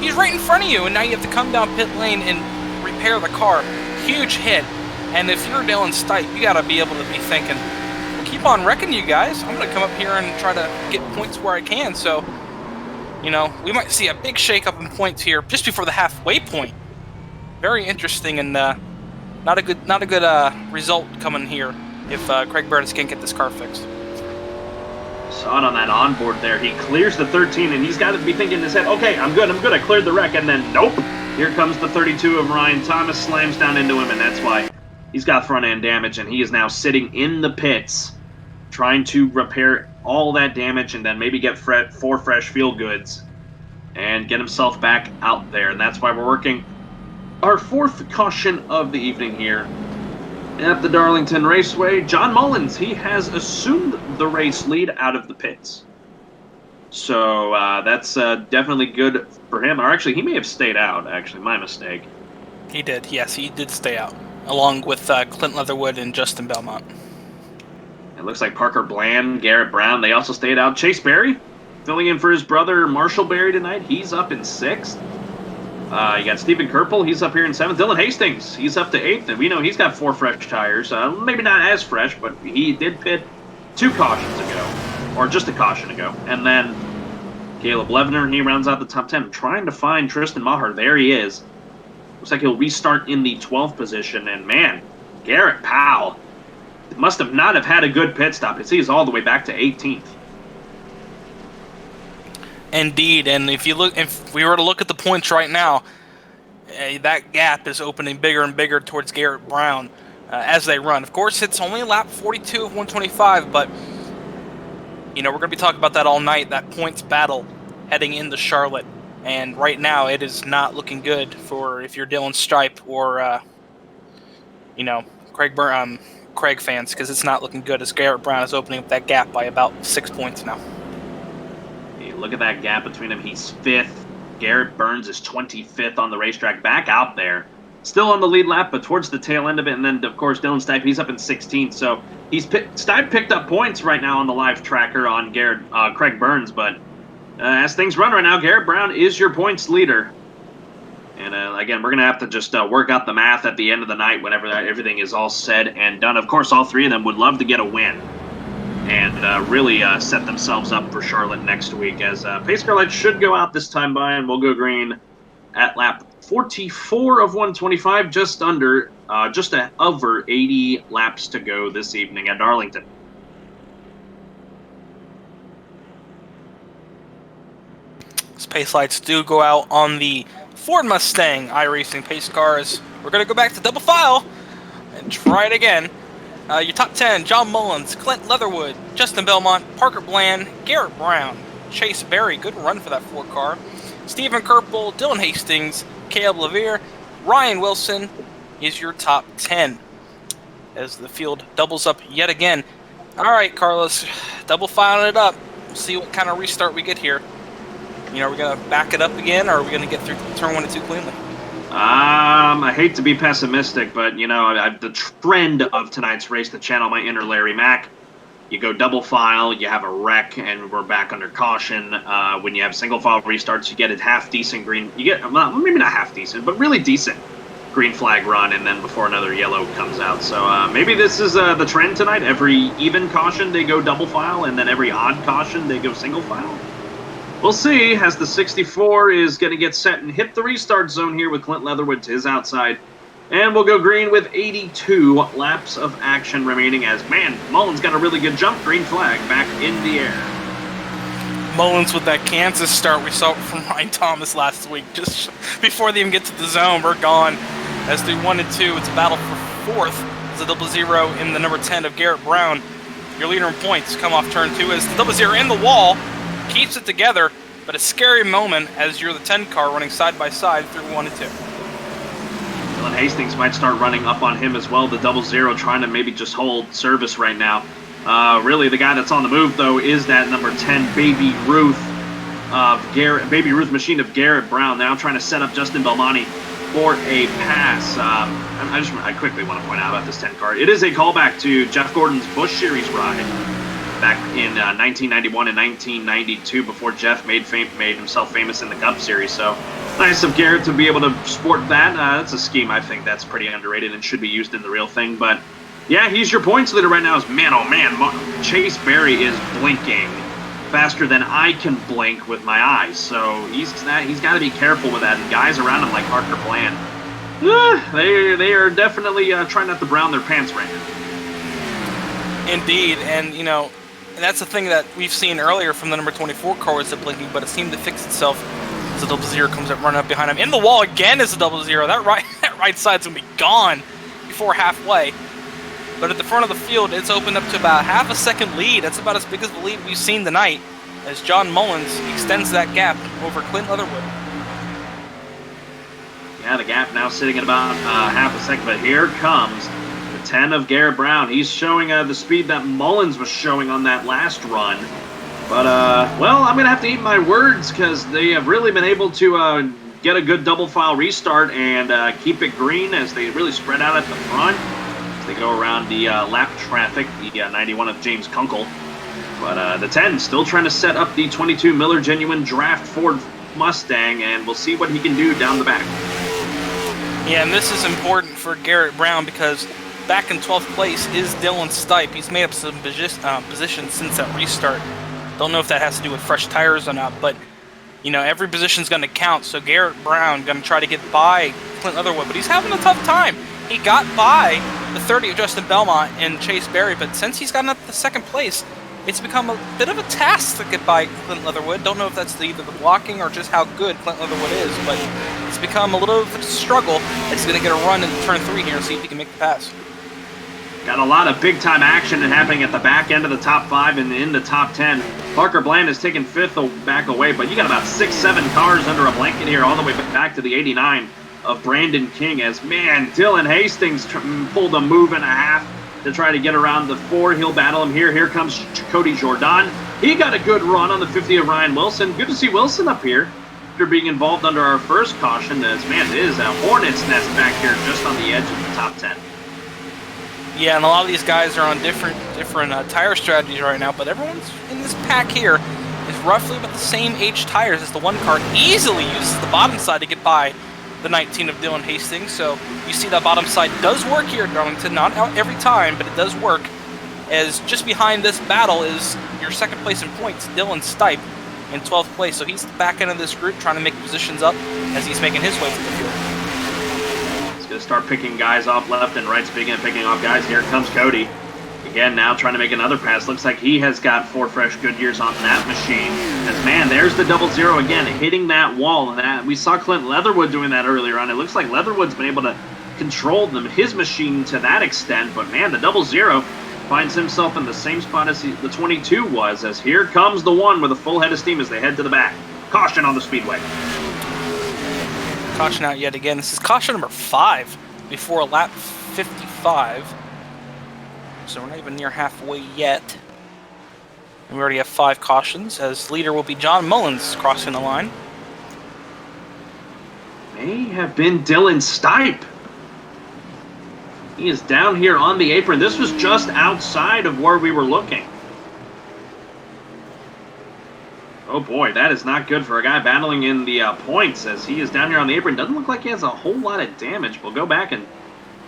He's right in front of you, and now you have to come down pit lane and repair the car. Huge hit. And if you're Dylan Stipe, you got to be able to be thinking, well, keep on wrecking you guys. I'm going to come up here and try to get points where I can. So, you know, we might see a big shakeup in points here just before the halfway point. Very interesting, and not a good result coming here if Craig Burns can't get this car fixed. Saw it on that onboard there. He clears the 13, and he's got to be thinking in his head, okay, I'm good, I cleared the wreck, and then nope. Here comes the 32 of Ryan Thomas, slams down into him, and that's why he's got front-end damage, and he is now sitting in the pits trying to repair all that damage and then maybe get 4 fresh fuel goods and get himself back out there. And that's why we're working our 4th caution of the evening here at the Darlington Raceway. John Mullins, he has assumed the race lead out of the pits. So that's definitely good for him. Or actually, he may have stayed out, actually. My mistake. He did. Yes, he did stay out, along with Clint Leatherwood and Justin Belmont. It looks like Parker Bland, Garrett Brown, they also stayed out. Chase Berry, filling in for his brother Marshall Berry tonight. He's up in 6th. You got Stephen Kerpel, he's up here in 7th. Dylan Hastings, he's up to 8th, and we know he's got 4 fresh tires. Maybe not as fresh, but he did pit 2 cautions ago, or just a caution ago. And then Caleb Levner, he rounds out the top 10. Trying to find Tristan Maher. There he is. Looks like he'll restart in the 12th position. And, man, Garrett Powell must have not have had a good pit stop. It sees all the way back to 18th. Indeed, and if we were to look at the points right now, that gap is opening bigger and bigger towards Garrett Brown as they run. Of course, it's only lap 42 of 125, but you know we're going to be talking about that all night. That points battle heading into Charlotte, And right now, it is not looking good for if you're Dylan Stipe or, Craig fans, because it's not looking good as Garrett Brown is opening up that gap by about 6 points now. Hey, look at that gap between them. He's 5th. Garrett Burns is 25th on the racetrack, back out there. Still on the lead lap, but towards the tail end of it. And then, of course, Dylan Stipe, he's up in 16th. So Stipe picked up points right now on the live tracker on Craig Burns. But as things run right now, Garrett Brown is your points leader. And again, we're going to have to just work out the math at the end of the night whenever everything is all said and done. Of course, all three of them would love to get a win and really set themselves up for Charlotte next week, as pace car lights should go out this time by, and we'll go green at lap 44 of 125, just over 80 laps to go this evening at Darlington. These pace lights do go out on the Ford Mustang iRacing pace cars. We're going to go back to double file and try it again. Your top 10, John Mullins, Clint Leatherwood, Justin Belmont, Parker Bland, Garrett Brown, Chase Berry, good run for that Ford car, Stephen Kerpel, Dylan Hastings, Caleb Levere, Ryan Wilson is your top 10 as the field doubles up yet again. All right, Carlos, double filing it up. See what kind of restart we get here. Are we going to back it up again, or are we going to get through turn 1 and 2 cleanly? I hate to be pessimistic, but, the trend of tonight's race, the channel, my inner Larry Mack, you go double file, you have a wreck, and we're back under caution. When you have single file restarts, you get a half-decent green, well, maybe not half-decent, but really decent green flag run, and then before another yellow comes out. So maybe this is the trend tonight. Every even caution, they go double file, and then every odd caution, they go single file. We'll see as the 64 is going to get set and hit the restart zone here with Clint Leatherwood to his outside. And we'll go green with 82 laps of action remaining as, Mullins got a really good jump. Green flag back in the air. Mullins with that Kansas start we saw from Ryan Thomas last week. Just before they even get to the zone, we're gone. As through 1 and 2, it's a battle for 4th. It's a 0-0 in the number 10 of Garrett Brown. Your leader in points come off turn 2 as the 0-0 in the wall. Keeps it together, but a scary moment as you're the 10 car running side by side through 1 and 2. Dylan Hastings might start running up on him as well, the 0-0, trying to maybe just hold service right now. Really, the guy that's on the move, though, is that number 10, Baby Ruth machine of Garrett Brown, now trying to set up Justin Belmonte for a pass. I quickly want to point out about this 10 car. It is a callback to Jeff Gordon's Busch Series ride back in 1991 and 1992, before Jeff made himself famous in the Cup Series. So nice of Garrett to be able to sport that. That's a scheme I think that's pretty underrated and should be used in the real thing. But yeah, he's your points leader right now. Chase Berry is blinking faster than I can blink with my eyes. So he's got to be careful with that. And guys around him like Parker Bland, they are definitely trying not to brown their pants right now. Indeed, and and that's the thing that we've seen earlier from the number 24 car was the blinking, but it seemed to fix itself as the 0-0 comes up running up behind him. In the wall again is the 0-0. That right side's going to be gone before halfway. But at the front of the field, it's opened up to about half a second lead. That's about as big as the lead we've seen tonight as John Mullins extends that gap over Clint Leatherwood. Yeah, the gap now sitting at about half a second, but here comes 10 of Garrett Brown. He's showing the speed that Mullins was showing on that last run. But, well, I'm going to have to eat my words because they have really been able to get a good double file restart and keep it green as they really spread out at the front. As they go around the lap traffic, the 91 of James Kunkel. But the 10 still trying to set up the 22 Miller Genuine Draft Ford Mustang, and we'll see what he can do down the back. Yeah, and this is important for Garrett Brown because back in 12th place is Dylan Stipe. He's made up some positions since that restart. Don't know if that has to do with fresh tires or not, but every position's going to count. So Garrett Brown going to try to get by Clint Leatherwood, but he's having a tough time. He got by the 30 of Justin Belmont and Chase Berry, but since he's gotten up to second place, it's become a bit of a task to get by Clint Leatherwood. Don't know if that's either the blocking or just how good Clint Leatherwood is, but it's become a little bit of a struggle. He's going to get a run in turn 3 here and see if he can make the pass. Got a lot of big-time action happening at the back end of the top 5 and in the top 10. Parker Bland is taking 5th back away, but you got about 6-7 cars under a blanket here all the way back to the 89 of Brandon King as, man, Dylan Hastings pulled a move and a half to try to get around the 4. He'll battle him here. Here comes Cody Jordan. He got a good run on the 50 of Ryan Wilson. Good to see Wilson up here after being involved under our first caution. As, man, it is a hornet's nest back here just on the edge of the top 10. Yeah, and a lot of these guys are on different tire strategies right now, but everyone's in this pack here is roughly about the same age tires as the one car. Easily uses the bottom side to get by the 19 of Dylan Hastings. So you see that bottom side does work here at Darlington. Not out every time, but it does work. As just behind this battle is your second place in points, Dylan Stipe, in 12th place. So he's the back end of this group trying to make positions up as he's making his way through the field. Going to start picking guys off left and right, speaking of picking off guys. Here comes Cody. Again, now trying to make another pass. Looks like he has got 4 fresh Goodyears on that machine. As, man, there's the 00 again, hitting that wall. And that we saw Clint Leatherwood doing that earlier on. It looks like Leatherwood's been able to control his machine to that extent. But, man, the 00 finds himself in the same spot as the 22 was. As here comes the 1 with a full head of steam as they head to the back. Caution on the speedway. Caution out yet again. This is caution number 5 before lap 55. So we're not even near halfway yet. And we already have 5 cautions, as leader will be John Mullins crossing the line. May have been Dylan Stipe. He is down here on the apron. This was just outside of where we were looking. Oh boy, that is not good for a guy battling in the points, as he is down here on the apron. Doesn't look like he has a whole lot of damage. We'll go back and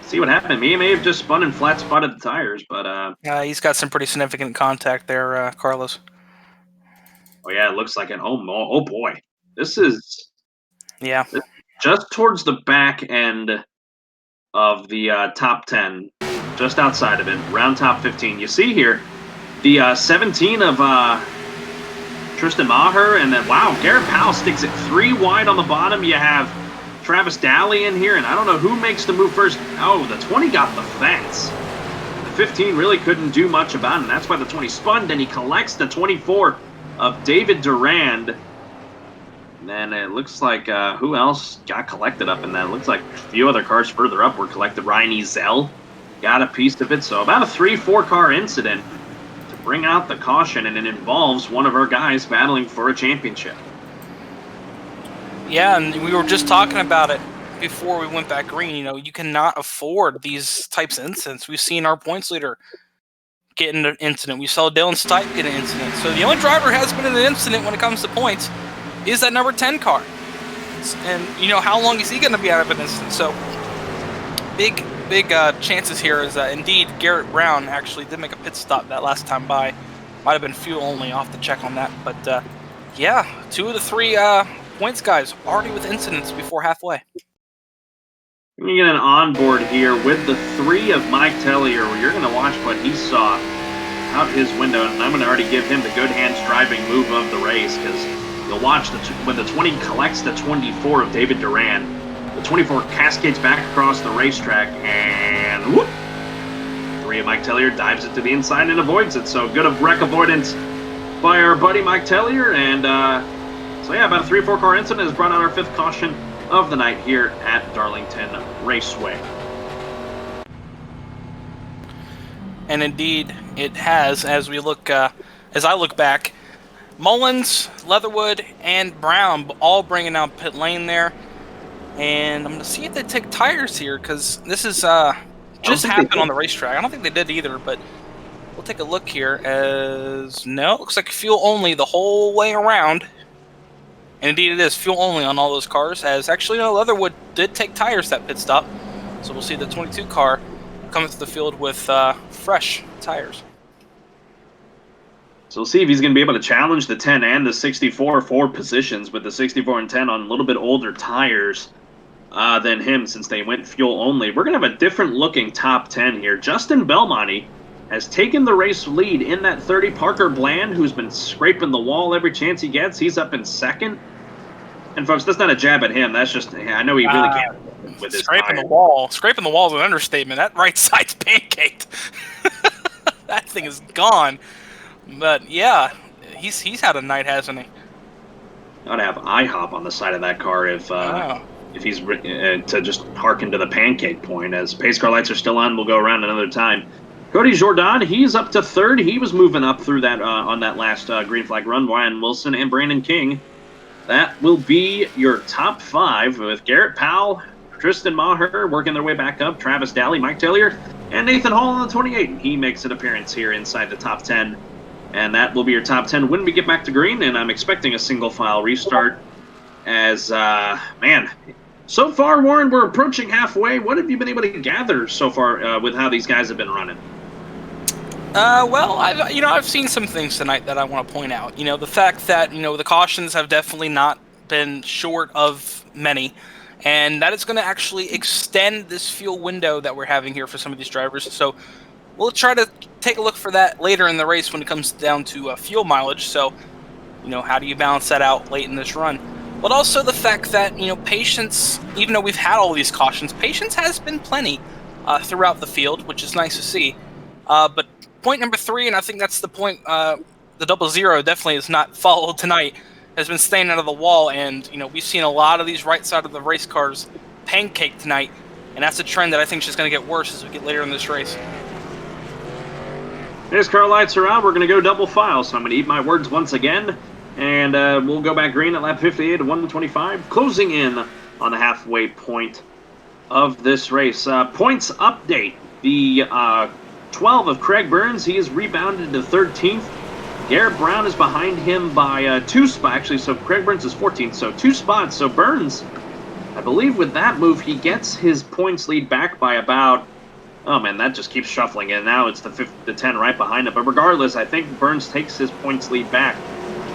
see what happened. He may have just spun and flat spotted the tires, but he's got some pretty significant contact there, Carlos. Oh yeah, it looks like an oh boy. This is just towards the back end of the top 10, just outside of it, round top 15. You see here the 17 of Tristan Maher, and then, wow, Garrett Powell sticks it 3 wide on the bottom. You have Travis Daly in here, and I don't know who makes the move first. Oh, the 20 got the fence. The 15 really couldn't do much about it, and that's why the 20 spun. Then he collects the 24 of David Durand. And then it looks like, who else got collected up in that? It looks like a few other cars further up were collected. Ryan Ezell got a piece of it. So about a 3-4 car incident to bring out the caution, and it involves one of our guys battling for a championship. Yeah, and we were just talking about it before we went back green. You know, you cannot afford these types of incidents. We've seen our points leader get in an incident. We saw Dylan Stipe get an incident. So the only driver who has been in an incident when it comes to points is that number 10 car. And, you know, how long is he going to be out of an incident? So big chances here is indeed Garrett Brown actually did make a pit stop that last time by. Might have been fuel only, off the check on that. But, yeah, 2 of the 3 points guys already with incidents before halfway. You get an onboard here with the 3 of Mike Tellier, where you're going to watch what he saw out his window, and I'm going to already give him the good hands driving move of the race, because you'll watch when the 20 collects the 24 of David Duran, the 24 cascades back across the racetrack, and whoop! 3 of Mike Tellier dives it to the inside and avoids it. So good of wreck avoidance by our buddy Mike Tellier, and so yeah, about a 3-4 car incident has brought out our 5th caution of the night here at Darlington Raceway. And indeed, it has. As we look, as I look back, Mullins, Leatherwood, and Brown all bringing out pit lane there. And I'm going to see if they take tires here, because this is just happened on the racetrack. I don't think they did either, but we'll take a look here. As no, it looks like fuel only the whole way around. And indeed it is fuel only on all those cars, as actually, no, Leatherwood did take tires that pit stop. So we'll see the 22 car coming to the field with fresh tires. So we'll see if he's going to be able to challenge the 10 and the 64 for positions, with the 64 and 10 on a little bit older tires than him, since they went fuel only. We're going to have a different looking top 10 here. Justin Belmonte has taken the race lead in that 30. Parker Bland, who's been scraping the wall every chance he gets, he's up in 2nd. And folks, that's not a jab at him. That's just, I know he really can't. with his Scraping tire. the wall. Scraping the wall is an understatement. That right side's pancaked. That thing is gone. But yeah, he's had a night, hasn't he? Ought to have IHOP on the side of that car if he's to just harken to the pancake point. As pace car lights are still on, we'll go around another time. Cody Jordan, he's up to third. He was moving up through that on that last green flag run. Ryan Wilson and Brandon King. That will be your top 5 with Garrett Powell, Tristan Maher working their way back up, Travis Daly, Mike Taylor, and Nathan Hall on the 28. He makes an appearance here inside the top 10. And that will be your top 10 when we get back to green. And I'm expecting a single file restart as, man, so far, Warren, we're approaching halfway. What have you been able to gather so far with how these guys have been running? Well, I've seen some things tonight that I want to point out. The fact that, the cautions have definitely not been short of many, and that is going to actually extend this fuel window that we're having here for some of these drivers. So we'll try to take a look for that later in the race when it comes down to fuel mileage. So, how do you balance that out late in this run? But also the fact that, patience, even though we've had all these cautions, patience has been plenty throughout the field, which is nice to see. But point number 3, and I think that's the point, the 00 definitely is not followed tonight, has been staying out of the wall. And, we've seen a lot of these right side of the race cars pancake tonight. And that's a trend that I think is just going to get worse as we get later in this race. As car lights are out, we're going to go double file, so I'm going to eat my words once again. And we'll go back green at lap 58 at 125, closing in on the halfway point of this race. Points update. The 12 of Craig Burns, he is rebounded to 13th. Garrett Brown is behind him by 2 spots, actually, so Craig Burns is 14th, so 2 spots. So Burns, I believe with that move, he gets his points lead back by about... Oh, man, that just keeps shuffling, and now it's the 10 right behind him. But regardless, I think Burns takes his points lead back.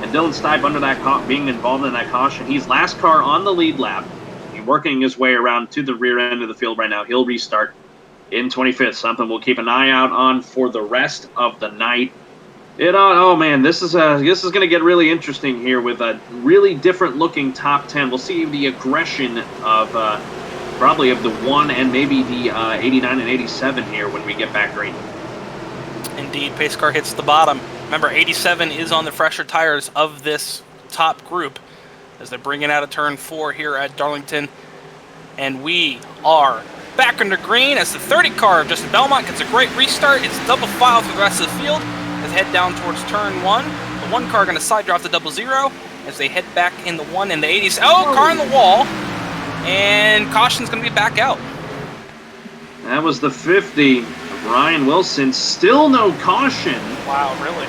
And Dylan Stipe, under that being involved in that caution, he's last car on the lead lap. He's working his way around to the rear end of the field right now. He'll restart in 25th, something we'll keep an eye out on for the rest of the night. Oh, man, this is going to get really interesting here with a really different-looking top 10. We'll see the aggression of... probably of the 1 and maybe the 89 and 87 here when we get back green. Indeed, pace car hits the bottom. Remember, 87 is on the fresher tires of this top group as they're bringing out of turn 4 here at Darlington. And we are back under green as the 30 car of Justin Belmont gets a great restart. It's double file for the rest of the field as they head down towards turn 1. The 1 car going to side draft the 00 as they head back in the 1 and the 80s. Oh, car in the wall. And caution's going to be back out. That was the 50 of Ryan Wilson. Still no caution. Wow, really?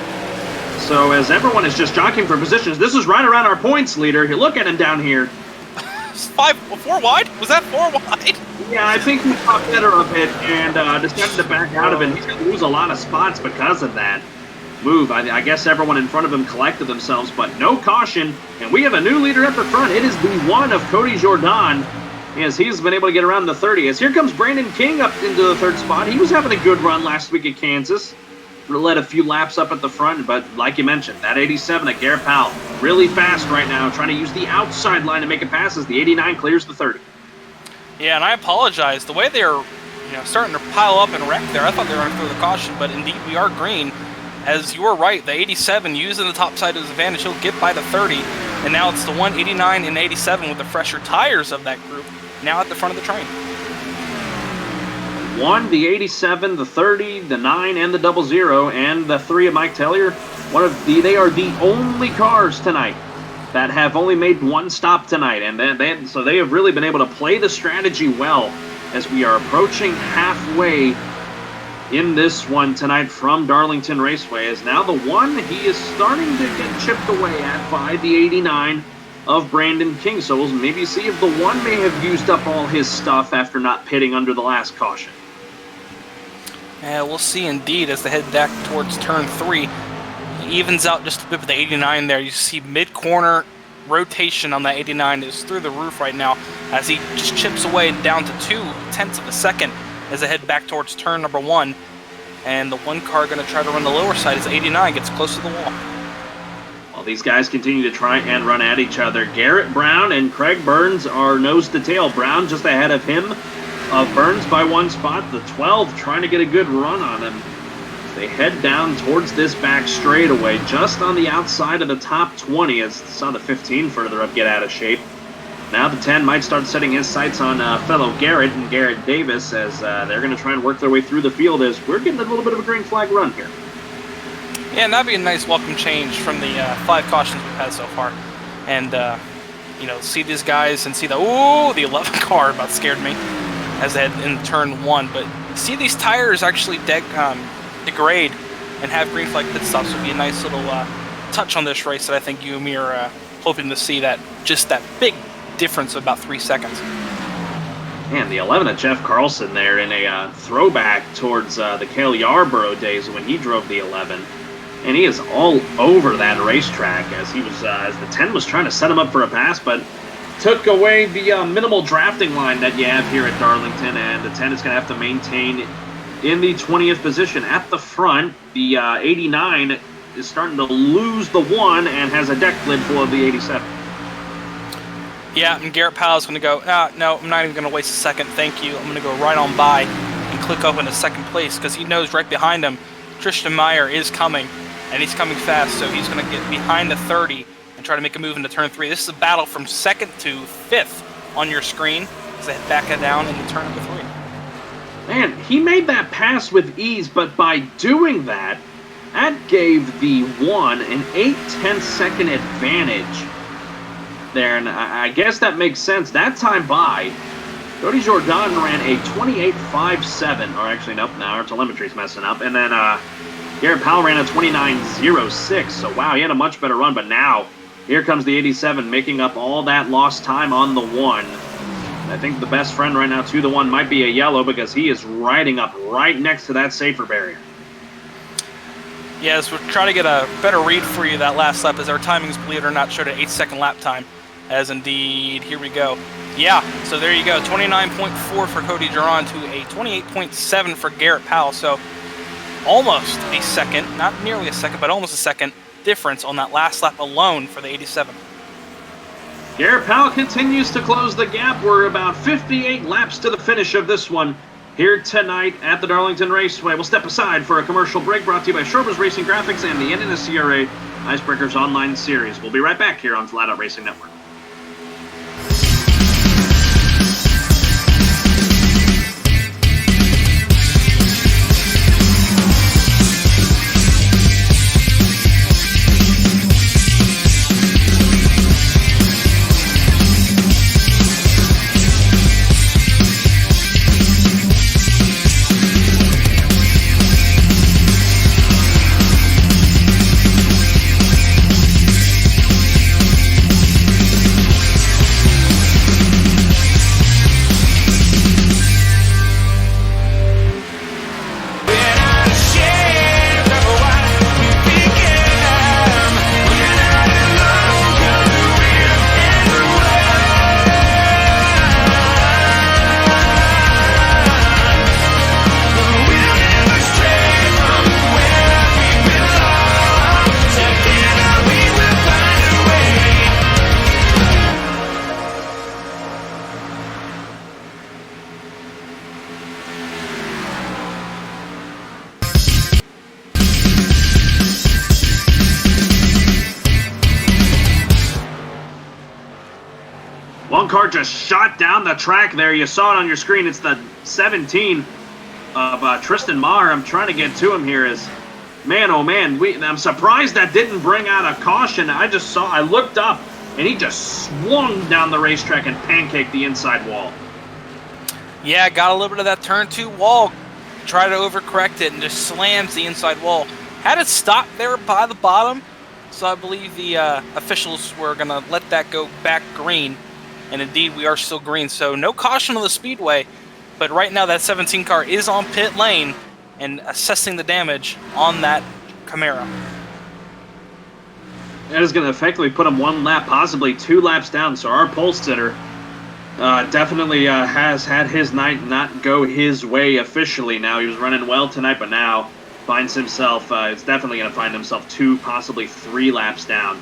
So as everyone is just jockeying for positions, this is right around our points leader. Look at him down here. 4 wide? Was that 4 wide? Yeah, I think he got better of it and decided to back out of it. He's going to lose a lot of spots because of that move. I guess everyone in front of him collected themselves, but no caution. And we have a new leader at the front. It is the 1 of Cody Jordan, as he's been able to get around the 30. As here comes Brandon King up into the 3rd spot. He was having a good run last week at Kansas. Led a few laps up at the front, but like you mentioned, that 87 at Garrett Powell, really fast right now, trying to use the outside line to make it pass as the 89 clears the 30. Yeah, and I apologize. The way they're starting to pile up and wreck there, I thought they were going to throw the caution, but indeed we are green. As you were right, the 87 using the top side of his advantage, he'll get by the 30, and now it's the 189 and 87 with the fresher tires of that group now at the front of the train. 1, the 87, the 30, the 9, and the 00, and the 3 of Mike Taylor. They are the only cars tonight that have only made 1 stop tonight, and so they have really been able to play the strategy well as we are approaching halfway in this one tonight from Darlington Raceway. As now the 1, he is starting to get chipped away at by the 89 of Brandon King. So we'll maybe see if the 1 may have used up all his stuff after not pitting under the last caution. Yeah, we'll see indeed as they head back towards turn 3. He evens out just a bit with the 89 there. You see mid-corner rotation on that 89 is through the roof right now as he just chips away down to 0.2 of a second as they head back towards turn number 1. And the 1 car going to try to run the lower side as 89 gets close to the wall. Well, these guys continue to try and run at each other. Garrett Brown and Craig Burns are nose to tail. Brown just ahead of him. Burns by 1 spot. The 12 trying to get a good run on him. They head down towards this back straightaway, just on the outside of the top 20, as saw the 15 further up get out of shape. Now the 10 might start setting his sights on fellow Garrett and Garrett Davis, as they're going to try and work their way through the field, as we're getting a little bit of a green flag run here. Yeah, and that'd be a nice welcome change from the 5 cautions we've had so far. And, see these guys and see the 11 car about scared me as they had in turn 1. But see these tires actually degrade and have green flag pit stops would be a nice little touch on this race that I think you and me are hoping to see, that big difference of about 3 seconds. Man, the 11 of Jeff Carlson there in a throwback towards the Cale Yarborough days when he drove the 11. And he is all over that racetrack as he was, as the 10 was trying to set him up for a pass, but took away the minimal drafting line that you have here at Darlington, and the 10 is going to have to maintain in the 20th position at the front. The 89 is starting to lose the 1 and has a deck lid full of the 87. Yeah, and Garrett Powell is going to go, no, I'm not even going to waste a second, thank you. I'm going to go right on by and click up into second place, because he knows right behind him Tristan Meyer is coming, and he's coming fast, so he's going to get behind the 30 and try to make a move into turn 3. This is a battle from 2nd to 5th on your screen as they back it down into turn number 3. Man, he made that pass with ease, but by doing that, that gave the 1 an 8/10 second advantage there, and I guess that makes sense. That time by, Cody Jordan ran a 28.57, or actually, nope, now our telemetry's messing up, and then Garrett Powell ran a 29.06, so wow, he had a much better run, but now, here comes the 87, making up all that lost time on the 1. I think the best friend right now to the 1 might be a yellow, because he is riding up right next to that safer barrier. Yes, we're trying to get a better read for you that last lap, as our timings, believe it or not, showed an 8-second lap time. As indeed, here we go. Yeah, so there you go, 29.4 for Cody Duran to a 28.7 for Garrett Powell. So almost a second, not nearly a second, but almost a second difference on that last lap alone for the 87. Garrett Powell continues to close the gap. We're about 58 laps to the finish of this one here tonight at the Darlington Raceway. We'll step aside for a commercial break brought to you by Shorbers Racing Graphics and the NNSCRA Icebreakers Online Series. We'll be right back here on Flatout Racing Network. One car just shot down the track there. You saw it on your screen. It's the 17 of Tristan Maher. I'm trying to get to him here. Man, oh man, I'm surprised that didn't bring out a caution. I looked up, and he just swung down the racetrack and pancaked the inside wall. Yeah, got a little bit of that turn 2 wall. Tried to overcorrect it and just slams the inside wall. Had it stopped there by the bottom, so I believe the officials were going to let that go back green. And indeed, we are still green, so no caution on the speedway. But right now, that 17 car is on pit lane and assessing the damage on that Camaro. That is going to effectively put him 1 lap, possibly 2 laps down. So our pole sitter definitely has had his night not go his way officially now. He was running well tonight, but now finds himself, it's definitely going to find himself 2, possibly 3 laps down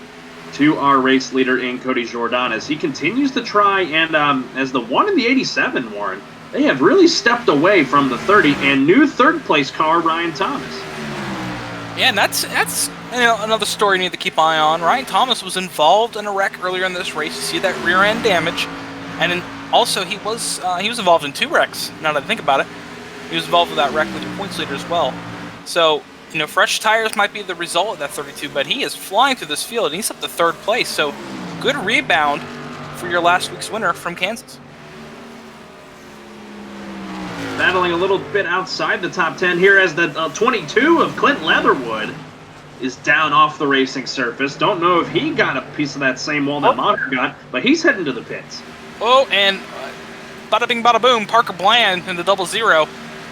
to our race leader in Cody Jordan as he continues to try, and as the one in the 87, Warren, they have really stepped away from the 30 and new third-place car, Ryan Thomas. Yeah, and that's another story you need to keep an eye on. Ryan Thomas was involved in a wreck earlier in this race. You see that rear end damage, and then also he was involved in 2 wrecks. Now that I think about it, he was involved with that wreck with your points leader as well. So fresh tires might be the result of that 32, but he is flying through this field and he's up to 3rd place. So good rebound for your last week's winner from Kansas. Battling a little bit outside the top 10 here as the 22 of Clint Leatherwood is down off the racing surface. Don't know if he got a piece of that same wall that Maher got, but he's heading to the pits. Oh, and bada bing, bada boom, Parker Bland in the 00.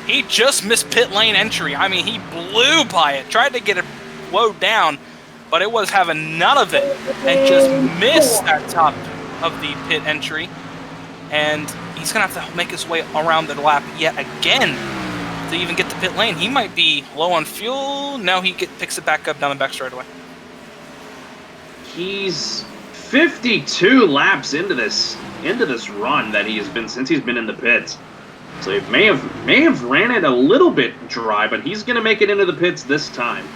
He just missed pit lane entry. I mean, he blew by it, tried to get it slowed down, but it was having none of it and just missed that top of the pit entry. And he's going to have to make his way around the lap yet again to even get to pit lane. He might be low on fuel. No, he picks it back up down the back straightaway. He's 52 laps into this run that he has been since he's been in the pits. So he may have ran it a little bit dry, but he's going to make it into the pits this time.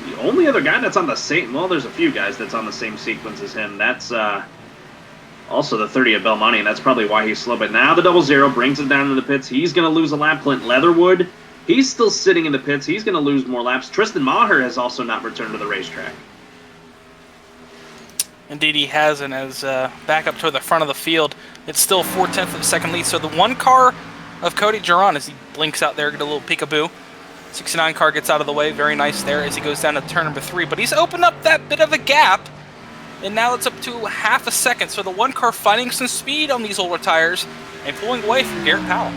The only other guy that's on the same, well, there's a few guys that's on the same sequence as him. That's also the 30 of Belmonte, and that's probably why he's slow. But now the 00 brings it down to the pits. He's going to lose a lap. Clint Leatherwood, he's still sitting in the pits. He's going to lose more laps. Tristan Maher has also not returned to the racetrack. Indeed, he has, and as back up toward the front of the field, it's still 4/10 of a second lead. So the 1 car of Cody Duran as he blinks out there, get a little peekaboo. 69 car gets out of the way, very nice there as he goes down to turn number 3. But he's opened up that bit of a gap, and now it's up to half a second. So the 1 car finding some speed on these older tires and pulling away from Garrett Powell.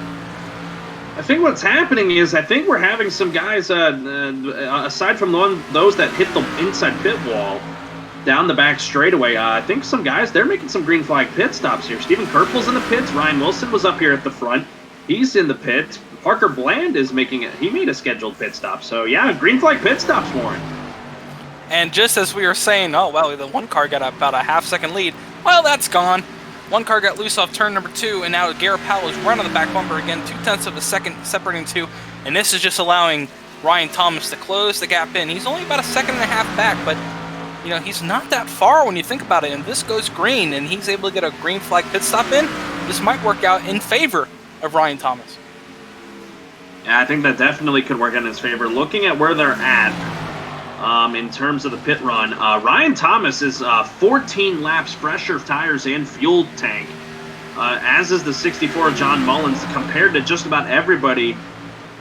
I think what's happening is we're having some guys, aside from those that hit the inside pit wall, down the back straightaway, I think some guys, they're making some green flag pit stops here. Stephen Kerpel's in the pits. Ryan Wilson was up here at the front. He's in the pits. Parker Bland is making it. He made a scheduled pit stop. So, yeah, green flag pit stops, Warren. And just as we were saying, oh, well, the 1 car got about a half-second lead. Well, that's gone. 1 car got loose off turn number 2, and now Garrett Powell is right on the back bumper again, 0.2 of a second separating 2. And this is just allowing Ryan Thomas to close the gap in. He's only about a second and a half back, but he's not that far when you think about it, and this goes green, and he's able to get a green flag pit stop in. This might work out in favor of Ryan Thomas. Yeah, I think that definitely could work in his favor. Looking at where they're at in terms of the pit run, Ryan Thomas is 14 laps fresher tires and fuel tank, as is the 64 John Mullins, compared to just about everybody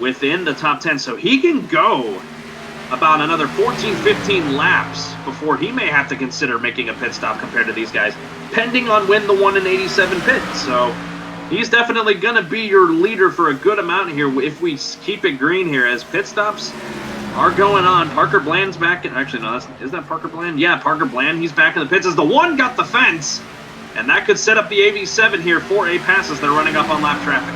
within the top 10. So he can go about another 14, 15 laps before he may have to consider making a pit stop compared to these guys, pending on when the 1 in 87 pit. So he's definitely going to be your leader for a good amount here if we keep it green here, as pit stops are going on. Parker Bland's back. Actually, no, is that Parker Bland? Yeah, Parker Bland. He's back in the pits as the 1 got the fence, and that could set up the AV7 here for a pass as they're running up on lap traffic.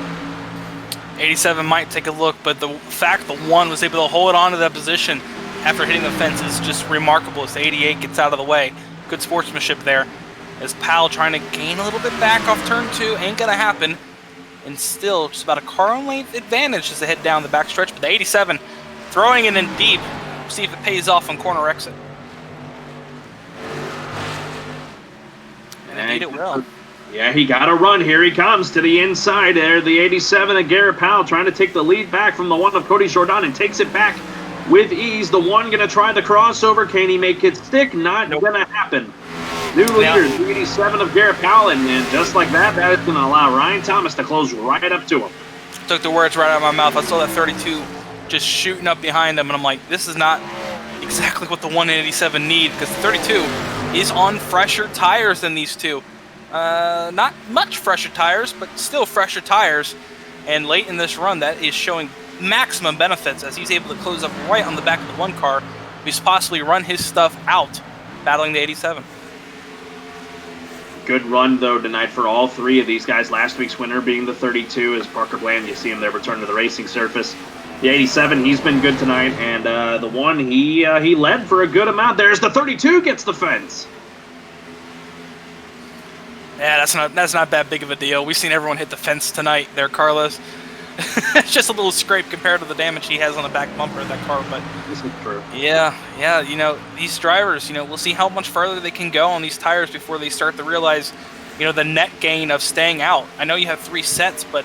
87 might take a look, but the fact the 1 was able to hold on to that position after hitting the fence is just remarkable as the 88 gets out of the way. Good sportsmanship there. As Powell trying to gain a little bit back off turn 2, ain't going to happen. And still just about a car length advantage as they head down the back stretch. But the 87 throwing it in deep. See if it pays off on corner exit. And indeed it will. Yeah, he got a run. Here he comes to the inside there. The 87 of Garrett Powell trying to take the lead back from the 1 of Cody Jordan and takes it back with ease. The 1 going to try the crossover. Can he make it stick? Not going to happen. New leader, the 87 of Garrett Powell, and just like that, that is going to allow Ryan Thomas to close right up to him. Took the words right out of my mouth. I saw that 32 just shooting up behind him, and I'm like, this is not exactly what the 187 need, because the 32 is on fresher tires than these 2. Not much fresher tires, but still fresher tires. And late in this run, that is showing maximum benefits as he's able to close up right on the back of the 1 car. He's possibly run his stuff out, battling the 87. Good run, though, tonight for all 3 of these guys. Last week's winner being the 32 is Parker Bland. You see him there return to the racing surface. The 87, he's been good tonight, and the one, he led for a good amount. There's the 32, gets the fence. Yeah, that's not that big of a deal. We've seen everyone hit the fence tonight there, Carlos. It's just a little scrape compared to the damage he has on the back bumper of that car, but this is true. Yeah, you know, these drivers, you know, we'll see how much further they can go on these tires before they start to realize, you know, the net gain of staying out. I know you have 3 sets, but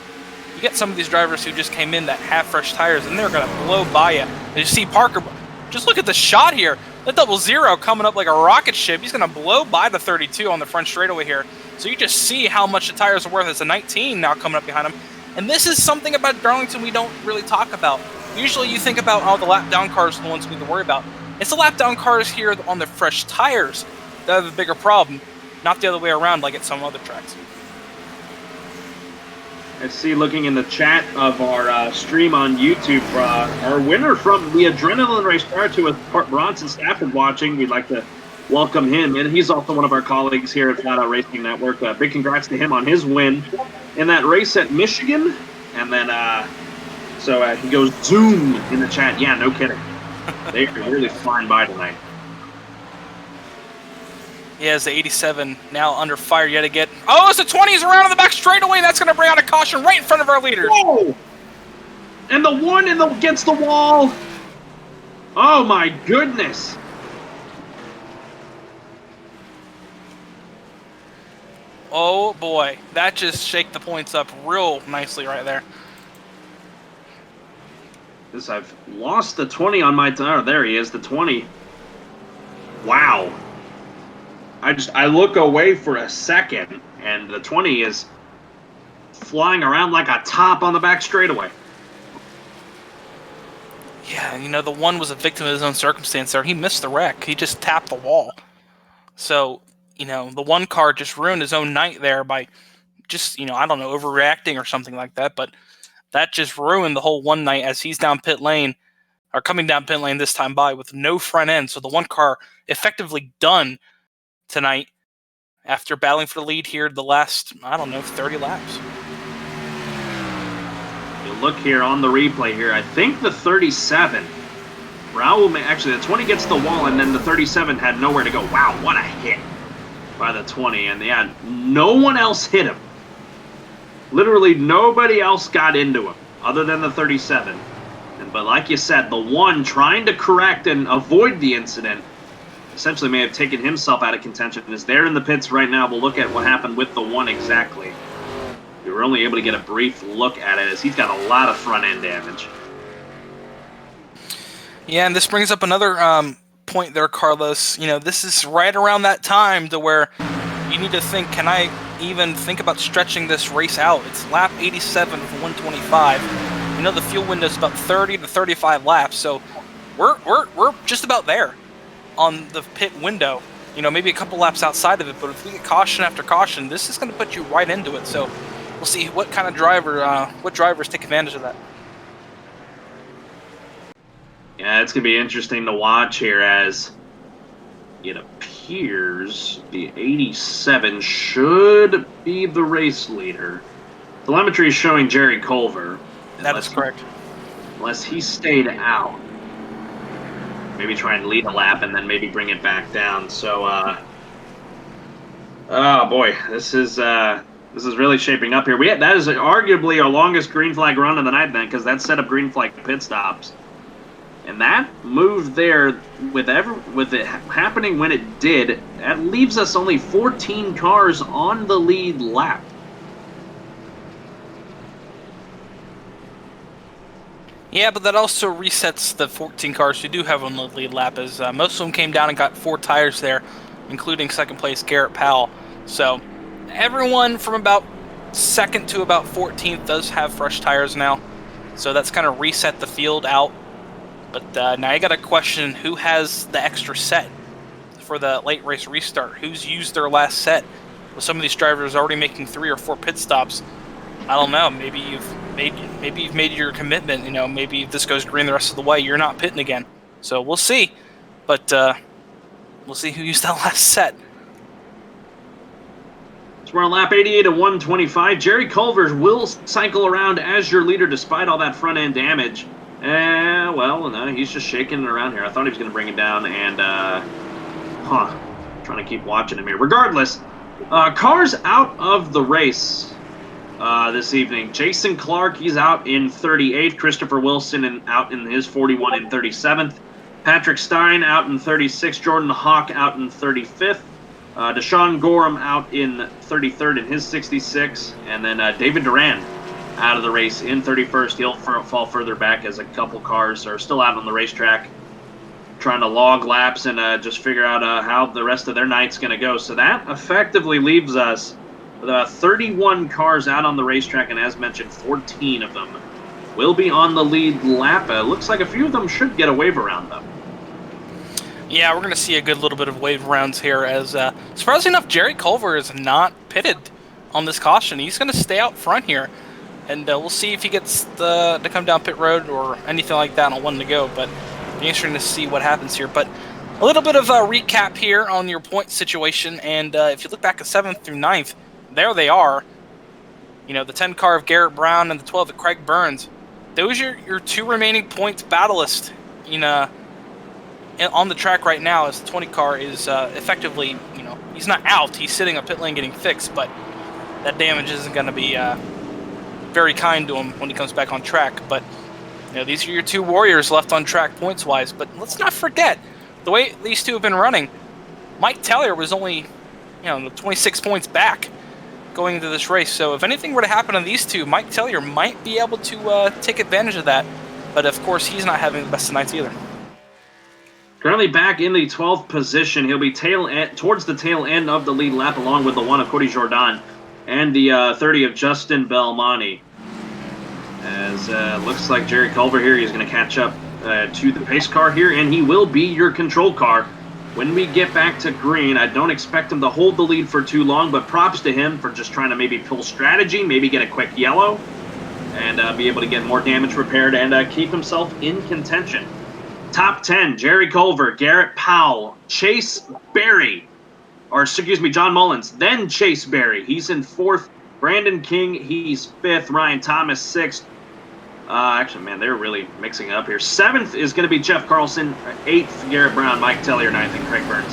you get some of these drivers who just came in that have fresh tires, and they're going to blow by you. And you see Parker, just look at the shot here. The 00 coming up like a rocket ship. He's going to blow by the 32 on the front straightaway here. So you just see how much the tires are worth. It's a 19 now coming up behind him. And this is something about Darlington we don't really talk about. Usually you think about, oh, the lap down cars are the ones we need to worry about. It's the lap down cars here on the fresh tires that are the bigger problem, not the other way around like at some other tracks. I see, looking in the chat of our stream on YouTube, our winner from the Adrenaline Race prior to with Bronson Stafford watching. We'd like to welcome him, and he's also one of our colleagues here at Flatout Racing Network. Big congrats to him on his win in that race at Michigan. And then, so he goes zoom in the chat. Yeah, no kidding. They're really flying by tonight. He has the 87 now under fire yet again. Oh, it's the 20s around on the back straightaway. That's going to bring out a caution right in front of our leaders. Whoa! And the one against the wall. Oh, my goodness. Oh, boy. That just shake the points up real nicely right there. I've lost the 20 on my... Oh, there he is, the 20. Wow. I look away for a second, and the 20 is flying around like a top on the back straightaway. Yeah, you know, the one was a victim of his own circumstance there. He missed the wreck. He just tapped the wall. So, you know, the one car just ruined his own night there by just, you know, I don't know, overreacting or something like that. But that just ruined the whole one night as he's down pit lane, or coming down pit lane this time by with no front end. So the one car effectively done tonight after battling for the lead here the last, I don't know, 30 laps. You look here on the replay here, I think the 37, Raul, actually the 20 gets the wall, and then the 37 had nowhere to go. Wow, what a hit by the 20, and yeah, no one else hit him. Literally nobody else got into him other than the 37. But like you said, the one trying to correct and avoid the incident essentially may have taken himself out of contention and is there in the pits right now. We'll look at what happened with the one exactly. We were only able to get a brief look at it as he's got a lot of front-end damage. Yeah, and this brings up another point there, Carlos. You know, this is right around that time to where you need to think, can I even think about stretching this race out? It's lap 87 for 125. You know, the fuel window is about 30 to 35 laps, so we're just about there on the pit window. You know, maybe a couple laps outside of it, but if we get caution after caution, this is going to put you right into it. So we'll see what kind of what drivers take advantage of that. Yeah, it's going to be interesting to watch here as it appears the 87 should be the race leader. Telemetry is showing Jerry Culver. That is correct. Unless he stayed out. Maybe try and lead a lap and then maybe bring it back down. So, oh boy, this is really shaping up here. That is arguably our longest green flag run of the night then, because that set up green flag pit stops. And that move there, with it happening when it did, that leaves us only 14 cars on the lead lap. Yeah, but that also resets the 14 cars who do have on the lead lap, as most of them came down and got 4 tires there, including second place Garrett Powell. So everyone from about 2nd to about 14th does have fresh tires now. So that's kind of reset the field out. But now I got a question, who has the extra set for the late race restart? Who's used their last set? With some of these drivers already making 3 or 4 pit stops, I don't know. Maybe you've made your commitment. You know, maybe if this goes green the rest of the way, you're not pitting again. So we'll see. But we'll see who used that last set. So we're on lap 88 at 125. Jerry Culver will cycle around as your leader despite all that front end damage. Well, no, he's just shaking it around here. I thought he was going to bring it down, and, trying to keep watching him here. Regardless, cars out of the race this evening. Jason Clark, he's out in 38th. Christopher Wilson out in his 41 in 37th. Patrick Stein out in 36th. Jordan Hawk out in 35th. Deshaun Gorham out in 33rd in his 66. And then David Duran out of the race in 31st. He'll fall further back as a couple cars are still out on the racetrack trying to log laps and just figure out how the rest of their night's going to go. So that effectively leaves us with 31 cars out on the racetrack, and as mentioned, 14 of them will be on the lead lap. Looks like a few of them should get a wave around, though. Yeah, we're going to see a good little bit of wave rounds here as, surprisingly enough, Jerry Culver is not pitted on this caution. He's going to stay out front here. And we'll see if he gets to come down pit road or anything like that on one to go. But it'll be interesting to see what happens here. But a little bit of a recap here on your point situation. And if you look back at 7th through 9th, there they are. You know, the 10 car of Garrett Brown and the 12 of Craig Burns. Those are your two remaining points battlist on the track right now, as the 20 car is effectively, he's not out. He's sitting a pit lane getting fixed. But that damage isn't going to be very kind to him when he comes back on track. But these are your two warriors left on track points wise. But let's not forget the way these two have been running. Mike Tellier was only 26 points back going into this race. So if anything were to happen to these two, Mike Tellier might be able to take advantage of that. But of course, he's not having the best of nights either. Currently back in the 12th position. He'll be towards the tail end of the lead lap, along with the 1 of Cody Jordan and the 30 of Justin Belmonte. As looks like Jerry Culver here, he's going to catch up to the pace car here, and he will be your control car when we get back to green. I don't expect him to hold the lead for too long, but props to him for just trying to maybe pull strategy, maybe get a quick yellow, and be able to get more damage repaired and keep himself in contention. Top 10, Jerry Culver, Garrett Powell, Chase Berry, John Mullins, then Chase Berry. He's in 4th. Brandon King, he's 5th. Ryan Thomas, 6th. Actually, man, they're really mixing it up here. 7th is going to be Jeff Carlson. 8th, Garrett Brown, Mike Tellier, 9th, and Craig Burns.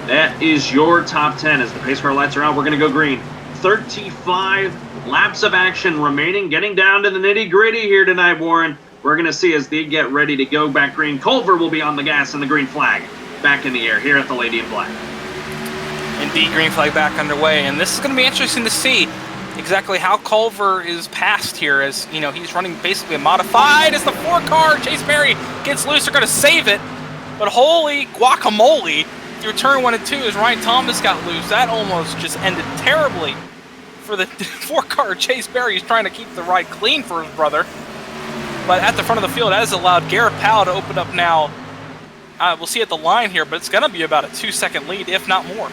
That is your top 10. As the pace car lights are out, we're going to go green. 35 laps of action remaining. Getting down to the nitty-gritty here tonight, Warren. We're going to see as they get ready to go back green. Culver will be on the gas and the green flag back in the air here at the Lady in Black. Indeed, green flag back underway. And this is going to be interesting to see exactly how Culver is passed here, as he's running basically a modified as the 4 car. Chase Berry gets loose. They're going to save it, but holy guacamole, through turn 1 and 2 as Ryan Thomas got loose. That almost just ended terribly for the 4 car. Chase Berry is trying to keep the ride clean for his brother, but at the front of the field, that has allowed Garrett Powell to open up now. We'll see at the line here, but it's going to be about a 2-second lead, if not more.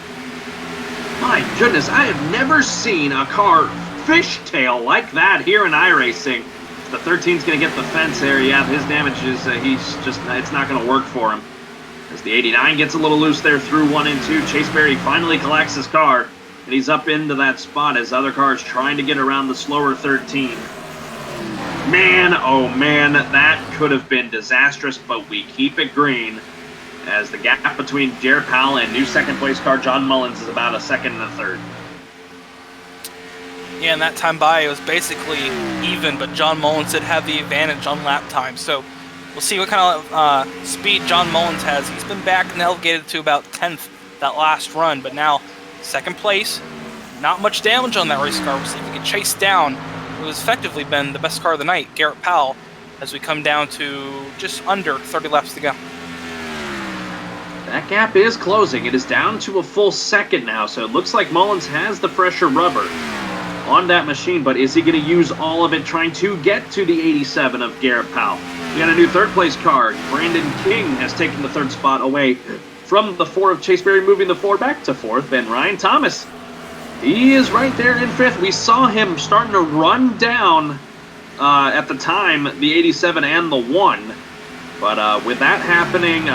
My goodness, I have never seen a car fishtail like that here in iRacing. The 13's going to get the fence there. Yeah, his damage is, it's not going to work for him. As the 89 gets a little loose there through 1 and 2, Chase Berry finally collects his car, and he's up into that spot as other cars trying to get around the slower 13. Man, oh man, that could have been disastrous, but we keep it green, as the gap between Garrett Powell and new second-place car John Mullins is about a 2nd and a 3rd. Yeah, and that time by, it was basically even, but John Mullins did have the advantage on lap time. So we'll see what kind of speed John Mullins has. He's been back and elevated to about 10th that last run, but now 2nd place. Not much damage on that race car. We'll see if we can chase down what has effectively been the best car of the night, Garrett Powell, as we come down to just under 30 laps to go. That gap is closing. It is down to a full 2nd now, so it looks like Mullins has the fresher rubber on that machine, but is he going to use all of it trying to get to the 87 of Garrett Powell? We got a new 3rd-place car. Brandon King has taken the 3rd spot away from the 4 of Chase Berry, moving the 4 back to 4th, and Ryan Thomas, he is right there in 5th. We saw him starting to run down at the time, the 87 and the 1, but with that happening,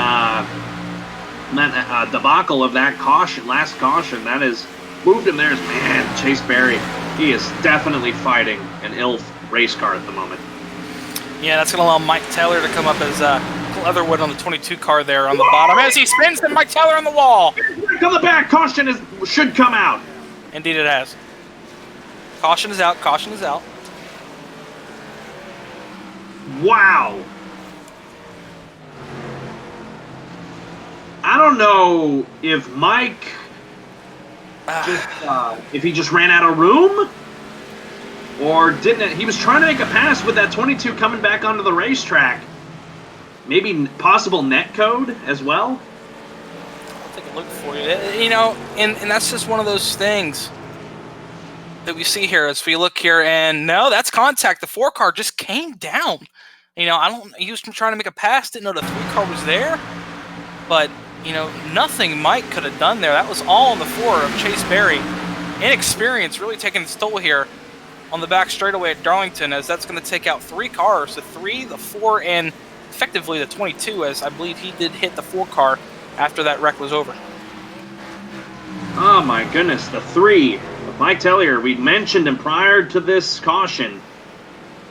that debacle of that last caution, that has moved him there. Man, Chase Berry, he is definitely fighting an ill race car at the moment. Yeah, that's going to allow Mike Taylor to come up as Leatherwood on the 22 car there on the bottom. As he spins, and Mike Taylor on the wall. On the back, caution should come out. Indeed it has. Caution is out, caution is out. Wow. I don't know if Mike if he just ran out of room or didn't. He was trying to make a pass with that 22 coming back onto the racetrack. Maybe possible net code as well. I'll take a look for you. You know, and that's just one of those things that we see here as we look here, and no, that's contact. The 4 car just came down. You know, he was trying to make a pass, didn't know the 3 car was there, but you know, nothing Mike could have done there. That was all on the 4 of Chase Berry. Inexperience really taking its toll here on the back straightaway at Darlington, as that's going to take out 3 cars, the 3, the 4, and effectively the 22, as I believe he did hit the 4 car after that wreck was over. Oh my goodness, the 3 of Mike Taylor. We mentioned him prior to this caution.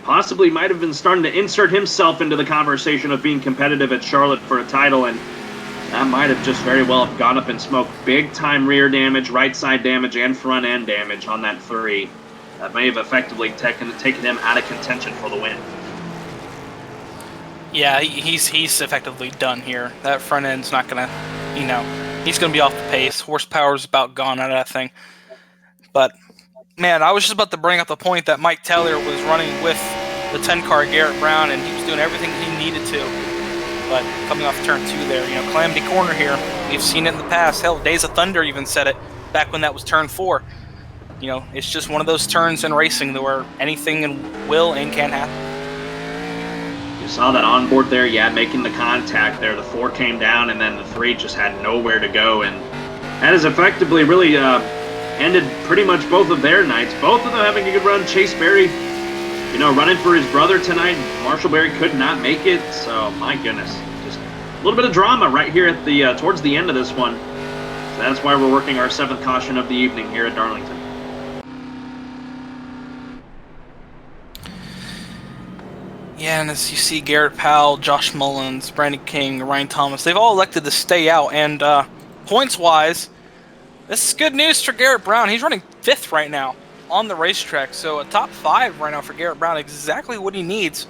Possibly might have been starting to insert himself into the conversation of being competitive at Charlotte for a title, and that might have just very well gone up in smoke. Big-time rear damage, right side damage, and front end damage on that 3. That may have effectively taken him out of contention for the win. Yeah, he's effectively done here. That front end's not going to, you know, he's going to be off the pace. Horsepower's about gone out of that thing. But, man, I was just about to bring up the point that Mike Taylor was running with the 10-car Garrett Brown, and he was doing everything he needed to. But coming off turn 2 there, you know, Calamity Corner here. We've seen it in the past. Hell, Days of Thunder even said it back when that was turn 4. You know, it's just one of those turns in racing where anything will and can happen. You saw that on board there, yeah, making the contact there. The 4 came down, and then the 3 just had nowhere to go. And that has effectively really ended pretty much both of their nights. Both of them having a good run. Chase Berry, you know, running for his brother tonight. Marshall Berry could not make it, so my goodness, just a little bit of drama right here at the towards the end of this one. So that's why we're working our 7th caution of the evening here at Darlington. Yeah, and as you see, Garrett Powell, Josh Mullins, Brandon King, Ryan Thomas, they've all elected to stay out. And points-wise, this is good news for Garrett Brown. He's running 5th right now on the racetrack, so a top 5 right now for Garrett Brown, exactly what he needs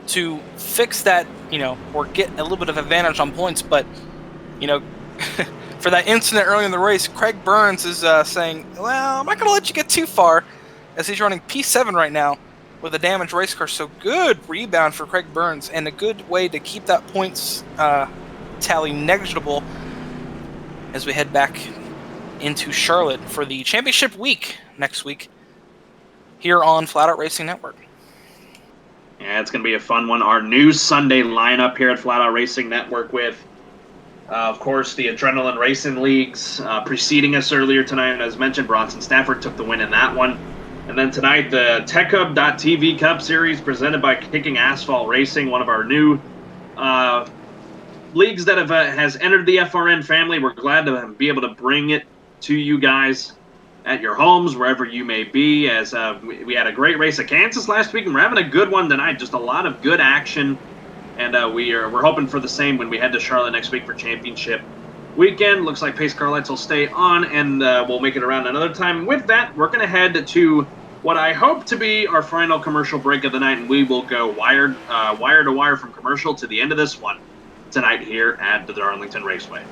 to fix that, you know, or get a little bit of advantage on points. But, you know, for that incident early in the race, Craig Burns is saying, well, I'm not going to let you get too far, as he's running P7 right now with a damaged race car. So good rebound for Craig Burns, and a good way to keep that points tally negligible as we head back into Charlotte for the championship week next week here on Flatout Racing Network. Yeah, it's going to be a fun one. Our new Sunday lineup here at Flatout Racing Network with, of course, the Adrenaline Racing Leagues preceding us earlier tonight. And as mentioned, Bronson Stafford took the win in that one. And then tonight, the TechHub.TV Cup Series presented by Kicking Asphalt Racing, one of our new leagues that has entered the FRN family. We're glad to be able to bring it to you guys at your homes, wherever you may be, as we had a great race at Kansas last week, and we're having a good one tonight. Just a lot of good action, and we're hoping for the same when we head to Charlotte next week for championship weekend. Looks like Pace Car Lights will stay on, and we'll make it around another time. With that, we're going to head to what I hope to be our final commercial break of the night, and we will go wire to wire from commercial to the end of this one tonight here at the Darlington Raceway.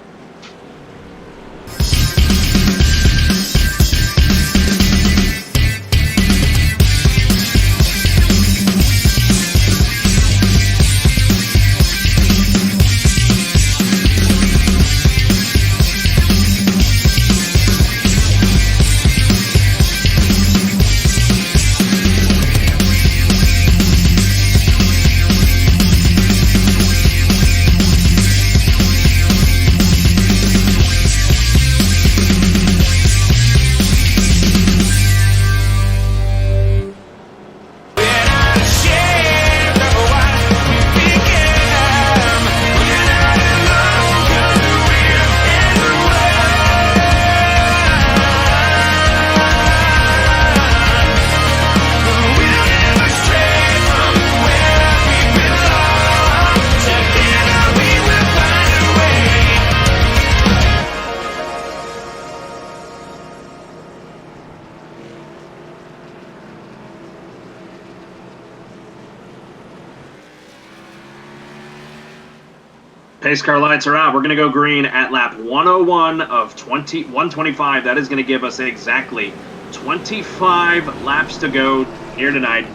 Pace car lights are out. We're going to go green at lap 101 of 125. That is going to give us exactly 25 laps to go here tonight.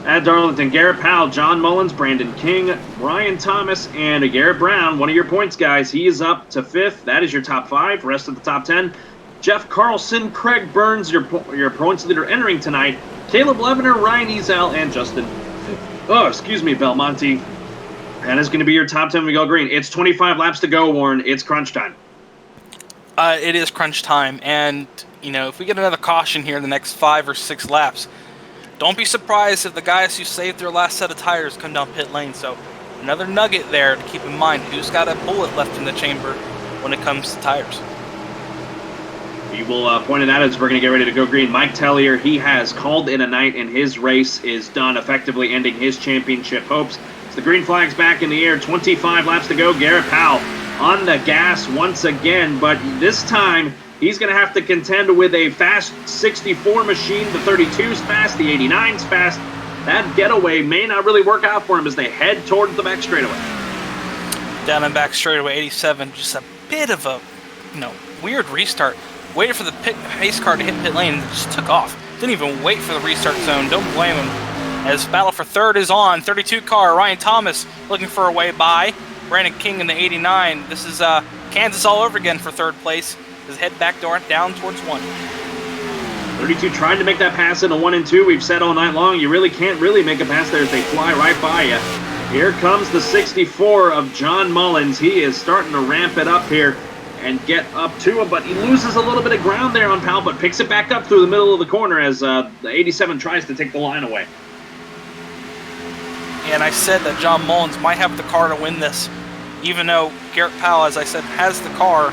At Darlington, Garrett Powell, John Mullins, Brandon King, Ryan Thomas, and Garrett Brown. One of your points, guys. He is up to 5th. That is your top 5. Rest of the top 10. Jeff Carlson, Craig Burns, your points leader entering tonight. Caleb Levener, Ryan Ezel, and Justin Belmonte. That is going to be your top 10 when we go green. It's 25 laps to go, Warren. It's crunch time. It is crunch time. And, if we get another caution here in the next 5 or 6 laps, don't be surprised if the guys who saved their last set of tires come down pit lane. So another nugget there to keep in mind. Who's got a bullet left in the chamber when it comes to tires? We will point it out as we're going to get ready to go green. Mike Tellier, he has called in a night, and his race is done, effectively ending his championship hopes. So the green flag's back in the air. 25 laps to go. Garrett Powell on the gas once again, but this time he's going to have to contend with a fast 64 machine. The 32's fast, the 89's fast. That getaway may not really work out for him as they head towards the back straightaway. Down and back straightaway, 87. Just a bit of a, weird restart. Waited for the pace car to hit pit lane and just took off. Didn't even wait for the restart zone. Don't blame him. As battle for third is on, 32 car, Ryan Thomas looking for a way by. Brandon King in the 89. This is Kansas all over again for third place. His head back door down towards 1. 32 trying to make that pass into 1 and 2. We've said all night long, you really can't make a pass there as they fly right by you. Here comes the 64 of John Mullins. He is starting to ramp it up here and get up to him, but he loses a little bit of ground there on Powell, but picks it back up through the middle of the corner as the 87 tries to take the line away. And I said that John Mullins might have the car to win this, even though Garrett Powell, as I said, has the car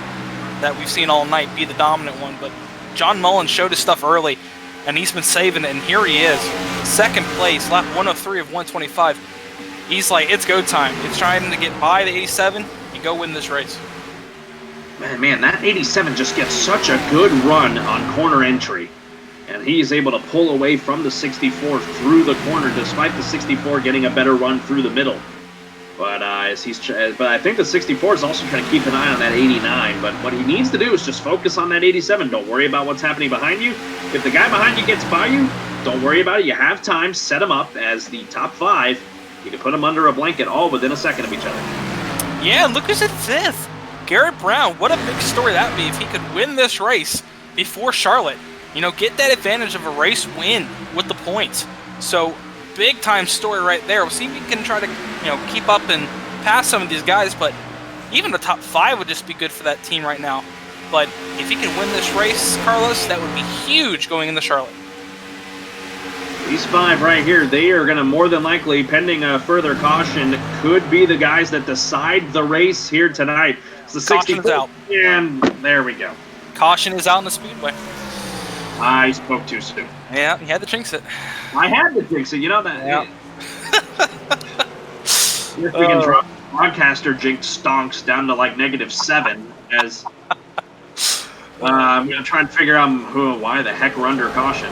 that we've seen all night be the dominant one. But John Mullins showed his stuff early, and he's been saving it, and here he is. Second place, lap 103 of 125. He's like, it's go time. It's trying to get by the 87. You go win this race. Man, that 87 just gets such a good run on corner entry. And he's able to pull away from the 64 through the corner, despite the 64 getting a better run through the middle. But I think the 64 is also trying to keep an eye on that 89. But what he needs to do is just focus on that 87. Don't worry about what's happening behind you. If the guy behind you gets by you, don't worry about it. You have time. Set him up as the top 5. You can put them under a blanket all within a second of each other. Yeah, look who's in 5th. Garrett Brown. What a big story that would be if he could win this race before Charlotte. Get that advantage of a race win with the points. So, big time story right there. We'll see if we can try to, keep up and pass some of these guys, but even the top 5 would just be good for that team right now. But if he can win this race, Carlos, that would be huge going into Charlotte. These 5 right here, they are going to more than likely, pending a further caution, could be the guys that decide the race here tonight. It's the 64, out. And there we go. Caution is out in the speedway. I spoke too soon. Yeah, you had to jinx it. I had to jinx it. You know that. Yeah. If we can drop broadcaster jinx stonks down to like -7 as I'm going to try and figure out why the heck we're under caution.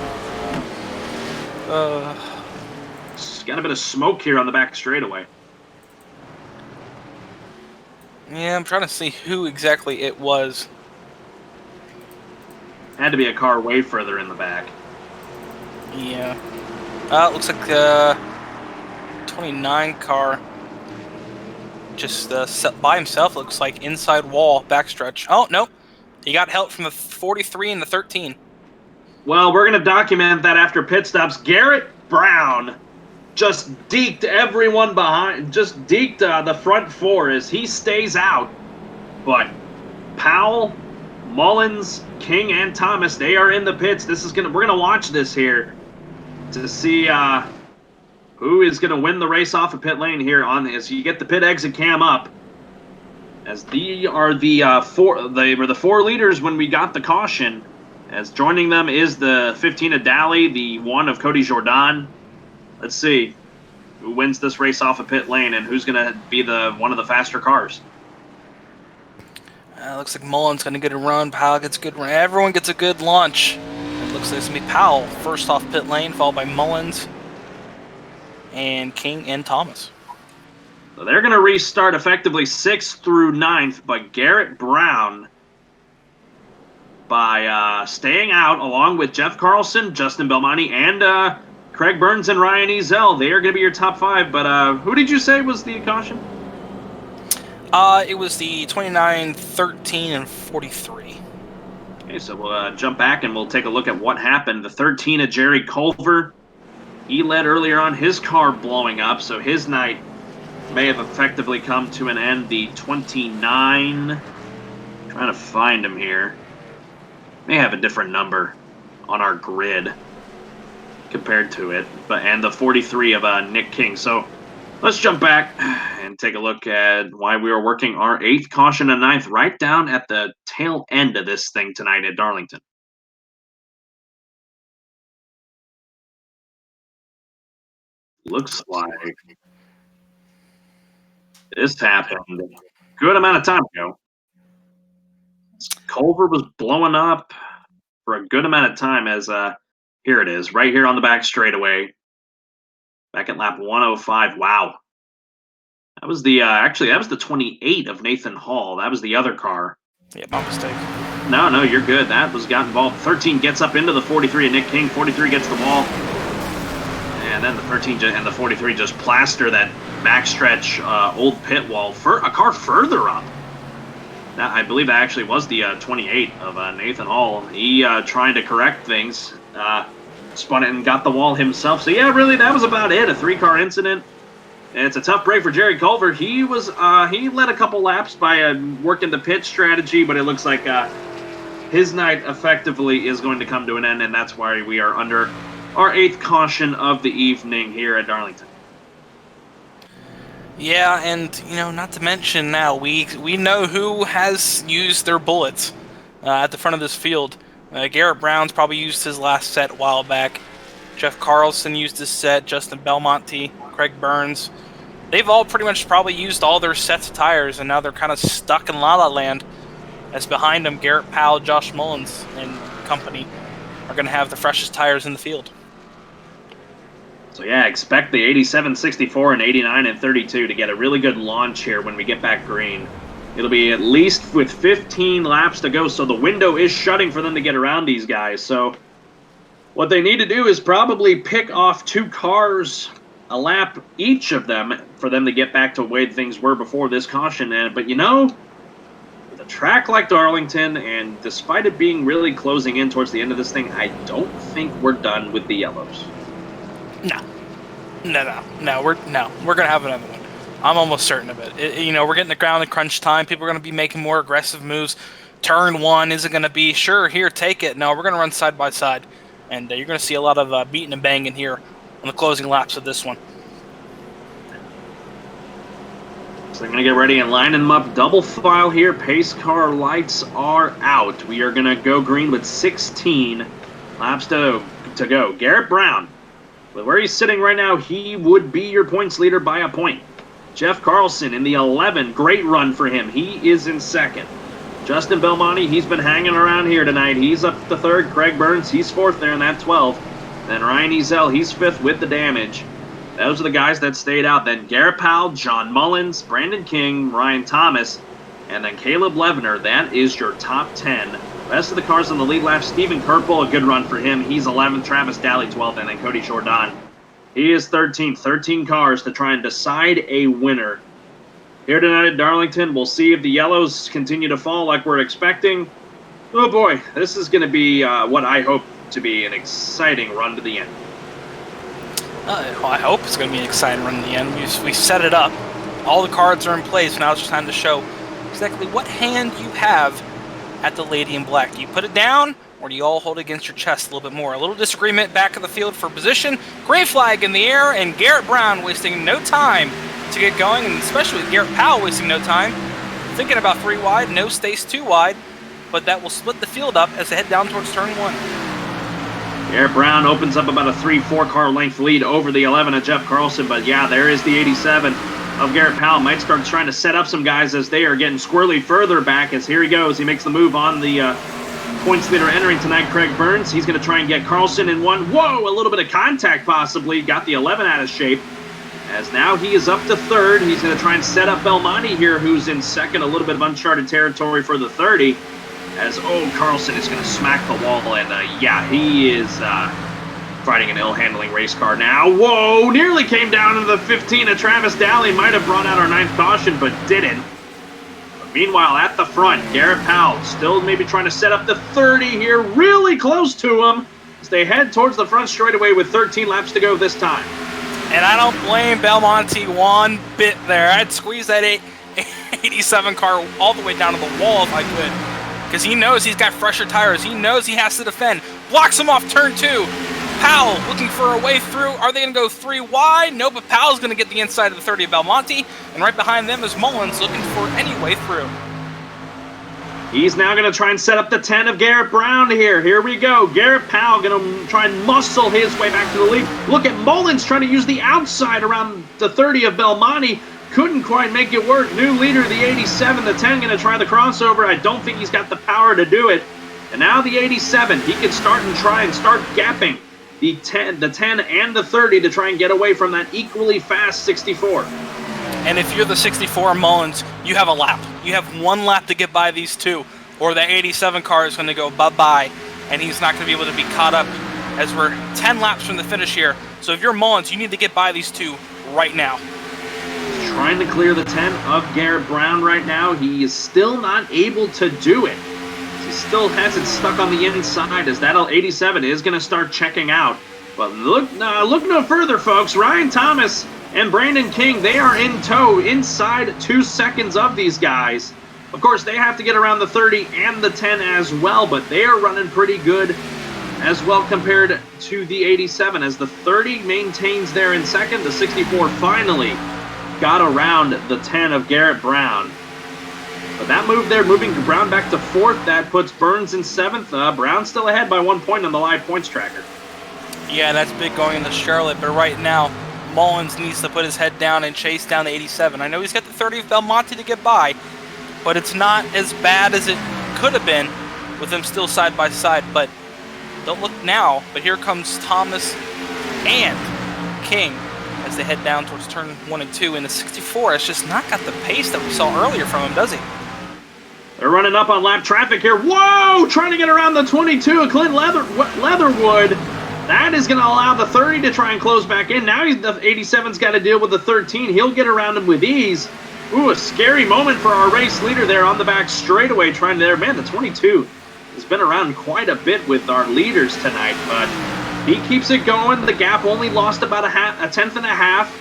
It's got a bit of smoke here on the back straightaway. Yeah, I'm trying to see who exactly it was. Had to be a car way further in the back. Yeah. It looks like the 29 car just set by himself. Looks like inside wall backstretch. Oh, no. He got help from the 43 and the 13. Well, we're going to document that after pit stops. Garrett Brown just deked everyone behind. Just deked the front 4 as he stays out. But Powell, Mullins, King, and Thomas, they are in the pits. We're gonna watch this here to see who is gonna win the race off of pit lane here on this. You get the pit exit cam up, as they are the 4. They were the 4 leaders when we got the caution. As joining them is the 15 of Daly, the 1 of Cody Jordan. Let's see who wins this race off of pit lane and who's gonna be one of the faster cars. Looks like Mullins going to get a run. Powell gets a good run. Everyone gets a good launch. It looks like it's going to be Powell first off pit lane, followed by Mullins and King and Thomas. So they're going to restart effectively 6th through 9th, but Garrett Brown, by staying out along with Jeff Carlson, Justin Belmonte, and Craig Burns and Ryan Ezel, they are going to be your top 5. But who did you say was the caution? It was the 29, 13, and 43. Okay, so we'll jump back and we'll take a look at what happened. The 13 of Jerry Culver, he led earlier on, his car blowing up, so his night may have effectively come to an end. The 29, trying to find him here, may have a different number on our grid compared to it, and the 43 of Nick King. So let's jump back and take a look at why we were working our 8th caution and 9th right down at the tail end of this thing tonight at Darlington. Looks like this happened a good amount of time ago. Culver was blowing up for a good amount of time as, here it is, right here on the back straightaway. Back at lap 105. Wow. That was the, actually, that was the 28 of Nathan Hall. That was the other car. Yeah, my mistake. No, you're good. That was got involved. 13 gets up into the 43 of Nick King. 43 gets the wall. And then the 13 and the 43 just plaster that backstretch old pit wall for a car further up. Now, I believe that actually was the 28 of Nathan Hall. He trying to correct things, spun it and got the wall himself. So yeah, really, that was about it. A 3-car incident. And it's a tough break for Jerry Culver. He was he led a couple laps by working the pit strategy, but it looks like his night effectively is going to come to an end, and that's why we are under our 8th caution of the evening here at Darlington. Yeah, and, not to mention now, we know who has used their bullets at the front of this field. Garrett Brown's probably used his last set a while back. Jeff Carlson used his set, Justin Belmonte, Craig Burns. They've all pretty much probably used all their sets of tires, and now they're kind of stuck in La La Land. As behind them, Garrett Powell, Josh Mullins, and company are going to have the freshest tires in the field. So yeah, expect the 87, 64, and 89 and 32 to get a really good launch here when we get back green. It'll be at least with 15 laps to go, so the window is shutting for them to get around these guys. So what they need to do is probably pick off 2 cars a lap, each of them, for them to get back to the way things were before this caution. But with a track like Darlington, and despite it being really closing in towards the end of this thing, I don't think we're done with the yellows. No, we're gonna have another one. I'm almost certain of it. We're getting the ground in crunch time. People are gonna be making more aggressive moves. Turn 1 isn't gonna be sure here, take it. No, we're gonna run side by side, and you're gonna see a lot of beating and banging here on the closing laps of this one. So they're gonna get ready and line them up double file here. Pace car lights are out. We are gonna go green with 16 laps to go. Garrett Brown, with where he's sitting right now, he would be your points leader by a point. Jeff Carlson in the 11, great run for him. He is in 2nd. Justin Belmonte, he's been hanging around here tonight. He's up to 3rd. Craig Burns, he's 4th there in that 12. Then Ryan Ezel, he's 5th with the damage. Those are the guys that stayed out. Then Garrett Powell, John Mullins, Brandon King, Ryan Thomas, and then Caleb Levener. That is your top 10. Rest of the cars on the lead lap, Stephen Kerpel, a good run for him. He's 11th, Travis Daly 12th, and then Cody Jordan. He is 13th. 13 cars to try and decide a winner. Here tonight at Darlington, we'll see if the yellows continue to fall like we're expecting. Oh boy, this is going to be what I hope to be an exciting run to the end. I hope it's going to be an exciting run to the end. We set it up. All the cards are in place. Now it's just time to show exactly what hand you have at the Lady in Black. Do you put it down, or do you all hold it against your chest a little bit more? A little disagreement back of the field for position. Gray flag in the air, and Garrett Brown wasting no time to get going, and especially with Garrett Powell wasting no time. Thinking about 3 wide, no stays 2 wide, but that will split the field up as they head down towards turn 1. Garrett Brown opens up about a 3-4 car length lead over the 11 of Jeff Carlson, but yeah, there is the 87 of Garrett Powell. Might start trying to set up some guys as they are getting squirrely further back, as here he goes. He makes the move on the points leader entering tonight, Craig Burns. He's going to try and get Carlson in one. Whoa, a little bit of contact possibly. Got the 11 out of shape as now he is up to third. He's going to try and set up Belmonte here, who's in second, a little bit of uncharted territory for the 30. As, Carlson is going to smack the wall, and yeah, he is fighting an ill-handling race car now. Whoa, nearly came down into the 15. Travis Daly might have brought out our 9th caution, but didn't. But meanwhile, at the front, Garrett Powell still maybe trying to set up the 30 here, really close to him, as they head towards the front straightaway with 13 laps to go this time. And I don't blame Belmonte one bit there. I'd squeeze that 87 car all the way down to the wall if I could, because he knows he's got fresher tires. He knows he has to defend. Blocks him off turn 2. Powell looking for a way through. Are they going to go 3 wide? No, but Powell's going to get the inside of the 30 of Belmonte, and right behind them is Mullins looking for any way through. He's now going to try and set up the 10 of Garrett Brown here. Here we go. Garrett Powell going to try and muscle his way back to the lead. Look at Mullins trying to use the outside around the 30 of Belmonte. Couldn't quite make it work. New leader, the 87. The 10 going to try the crossover. I don't think he's got the power to do it. And now the 87. He can start gapping the 10 and the 30 to try and get away from that equally fast 64. And if you're the 64 Mullins, you have a lap. You have 1 lap to get by these two, or the 87 car is going to go bye-bye, and he's not going to be able to be caught up, as we're 10 laps from the finish here. So if you're Mullins, you need to get by these two right now. Trying to clear the 10 of Garrett Brown right now. He is still not able to do it. He still has it stuck on the inside, as that 87 is going to start checking out. But look no further, folks. Ryan Thomas and Brandon King, they are in tow inside 2 seconds of these guys. Of course, they have to get around the 30 and the 10 as well, but they are running pretty good as well compared to the 87, as the 30 maintains there in second. The 64 finally got around the 10 of Garrett Brown. But that move there, moving Brown back to 4th, that puts Burns in 7th. Brown still ahead by 1 point on the live points tracker. Yeah, that's big going into Charlotte, but right now, Mullins needs to put his head down and chase down the 87. I know he's got the 30 of Belmonte to get by, but it's not as bad as it could have been with them still side by side. But don't look now, but here comes Thomas and King as they head down towards turn 1 and 2. And the 64 has just not got the pace that we saw earlier from him, does he? They're running up on lap traffic here. Whoa! Trying to get around the 22 of Clint Leatherwood. That is going to allow the 30 to try and close back in. Now the 87's got to deal with the 13. He'll get around him with ease. Ooh, a scary moment for our race leader there on the back straightaway trying to there. Man, the 22 has been around quite a bit with our leaders tonight, but he keeps it going. The gap only lost about a tenth and a half,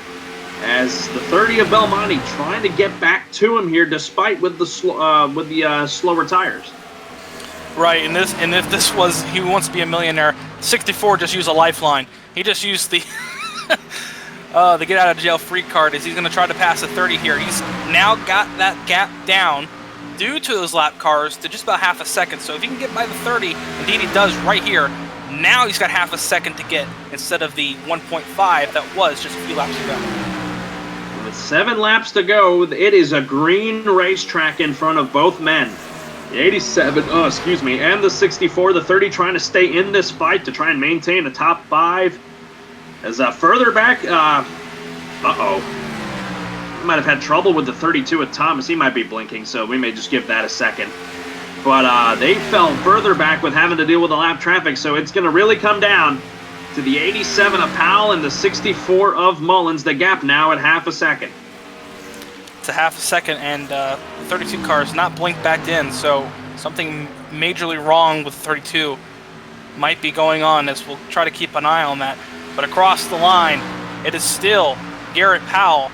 as the 30 of Belmonte trying to get back to him here, despite with the slower tires. Right, and if this was he wants to be a millionaire, 64 just used a lifeline. He just used the the get out of jail free card, as he's going to try to pass a 30 here. He's now got that gap down due to those lap cars to just about half a second. So if he can get by the 30, indeed he does right here. Now he's got half a second to get instead of the 1.5 that was just a few laps ago. With 7 laps to go, it is a green racetrack in front of both men. The 87, and the 64, the 30 trying to stay in this fight to try and maintain a top 5. As further back, might have had trouble with the 32 at Thomas. He might be blinking, so we may just give that a second. But they fell further back with having to deal with the lap traffic, so it's going to really come down to the 87 of Powell and the 64 of Mullins. The gap now at half a second. It's a half a second, and the 32 car is not blinked back in, so something majorly wrong with 32 might be going on, as we'll try to keep an eye on that. But across the line, it is still Garrett Powell,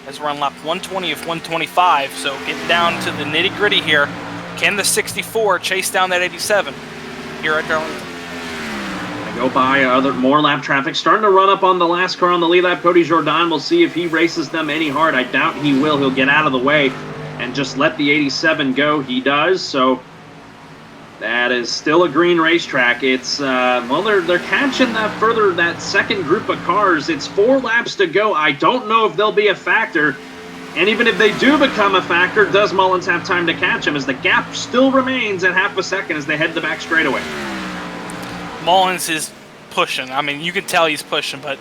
as we're on lap 120 of 125, so getting down to the nitty-gritty here. Can the 64 chase down that 87 here at Darlington? Go by more lap traffic. Starting to run up on the last car on the lead lap. Cody Jordan, we'll see if he races them any hard. I doubt he will. He'll get out of the way and just let the 87 go. He does, so that is still a green racetrack. It's, they're catching that second group of cars. It's 4 laps to go. I don't know if they'll be a factor. And even if they do become a factor, does Mullins have time to catch him, as the gap still remains at half a second as they head the back straightaway? Mullins is pushing. I mean, you can tell he's pushing, but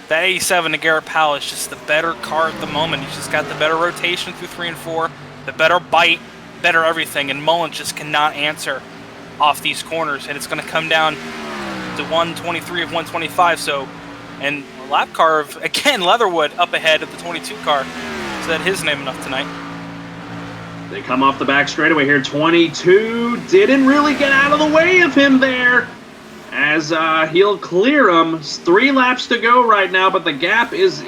That 87 to Garrett Powell is just the better car at the moment. He's just got the better rotation through 3 and 4, the better bite, better everything, and Mullins just cannot answer off these corners, and it's going to come down to 123 of 125. So, and a lap car of, again, Leatherwood up ahead of the 22 car. So that his name enough tonight. They come off the back straightaway here. 22 didn't really get out of the way of him there, as he'll clear him. 3 laps to go right now, but the gap is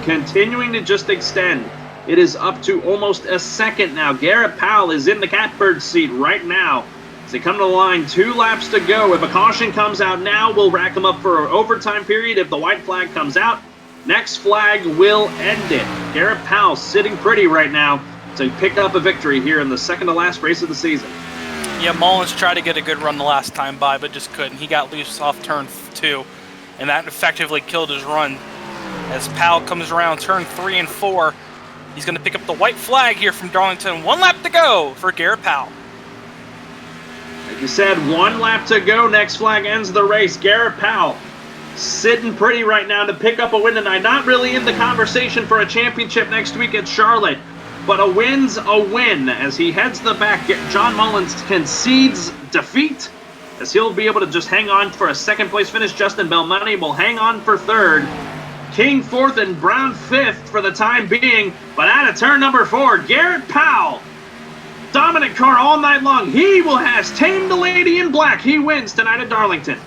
continuing to just extend. It is up to almost a second now. Garrett Powell is in the catbird seat right now. As they come to the line, 2 laps to go. If a caution comes out now, we'll rack them up for an overtime period. If the white flag comes out, next flag will end it. Garrett Powell sitting pretty right now to pick up a victory here in the second to last race of the season. Yeah, Mullins tried to get a good run the last time by, but just couldn't. He got loose off turn 2, and that effectively killed his run. As Powell comes around turn 3 and 4, he's going to pick up the white flag here from Darlington. 1 lap to go for Garrett Powell. Like you said, 1 lap to go. Next flag ends the race. Garrett Powell sitting pretty right now to pick up a win tonight. Not really in the conversation for a championship next week at Charlotte, but a win's a win. As he heads to the back, John Mullins concedes defeat, as he'll be able to just hang on for a second-place finish. Justin Belmonte will hang on for 3rd. King 4th and Brown 5th for the time being, but out of turn number 4, Garrett Powell, dominant car all night long. He has tamed the lady in black. He wins tonight at Darlington.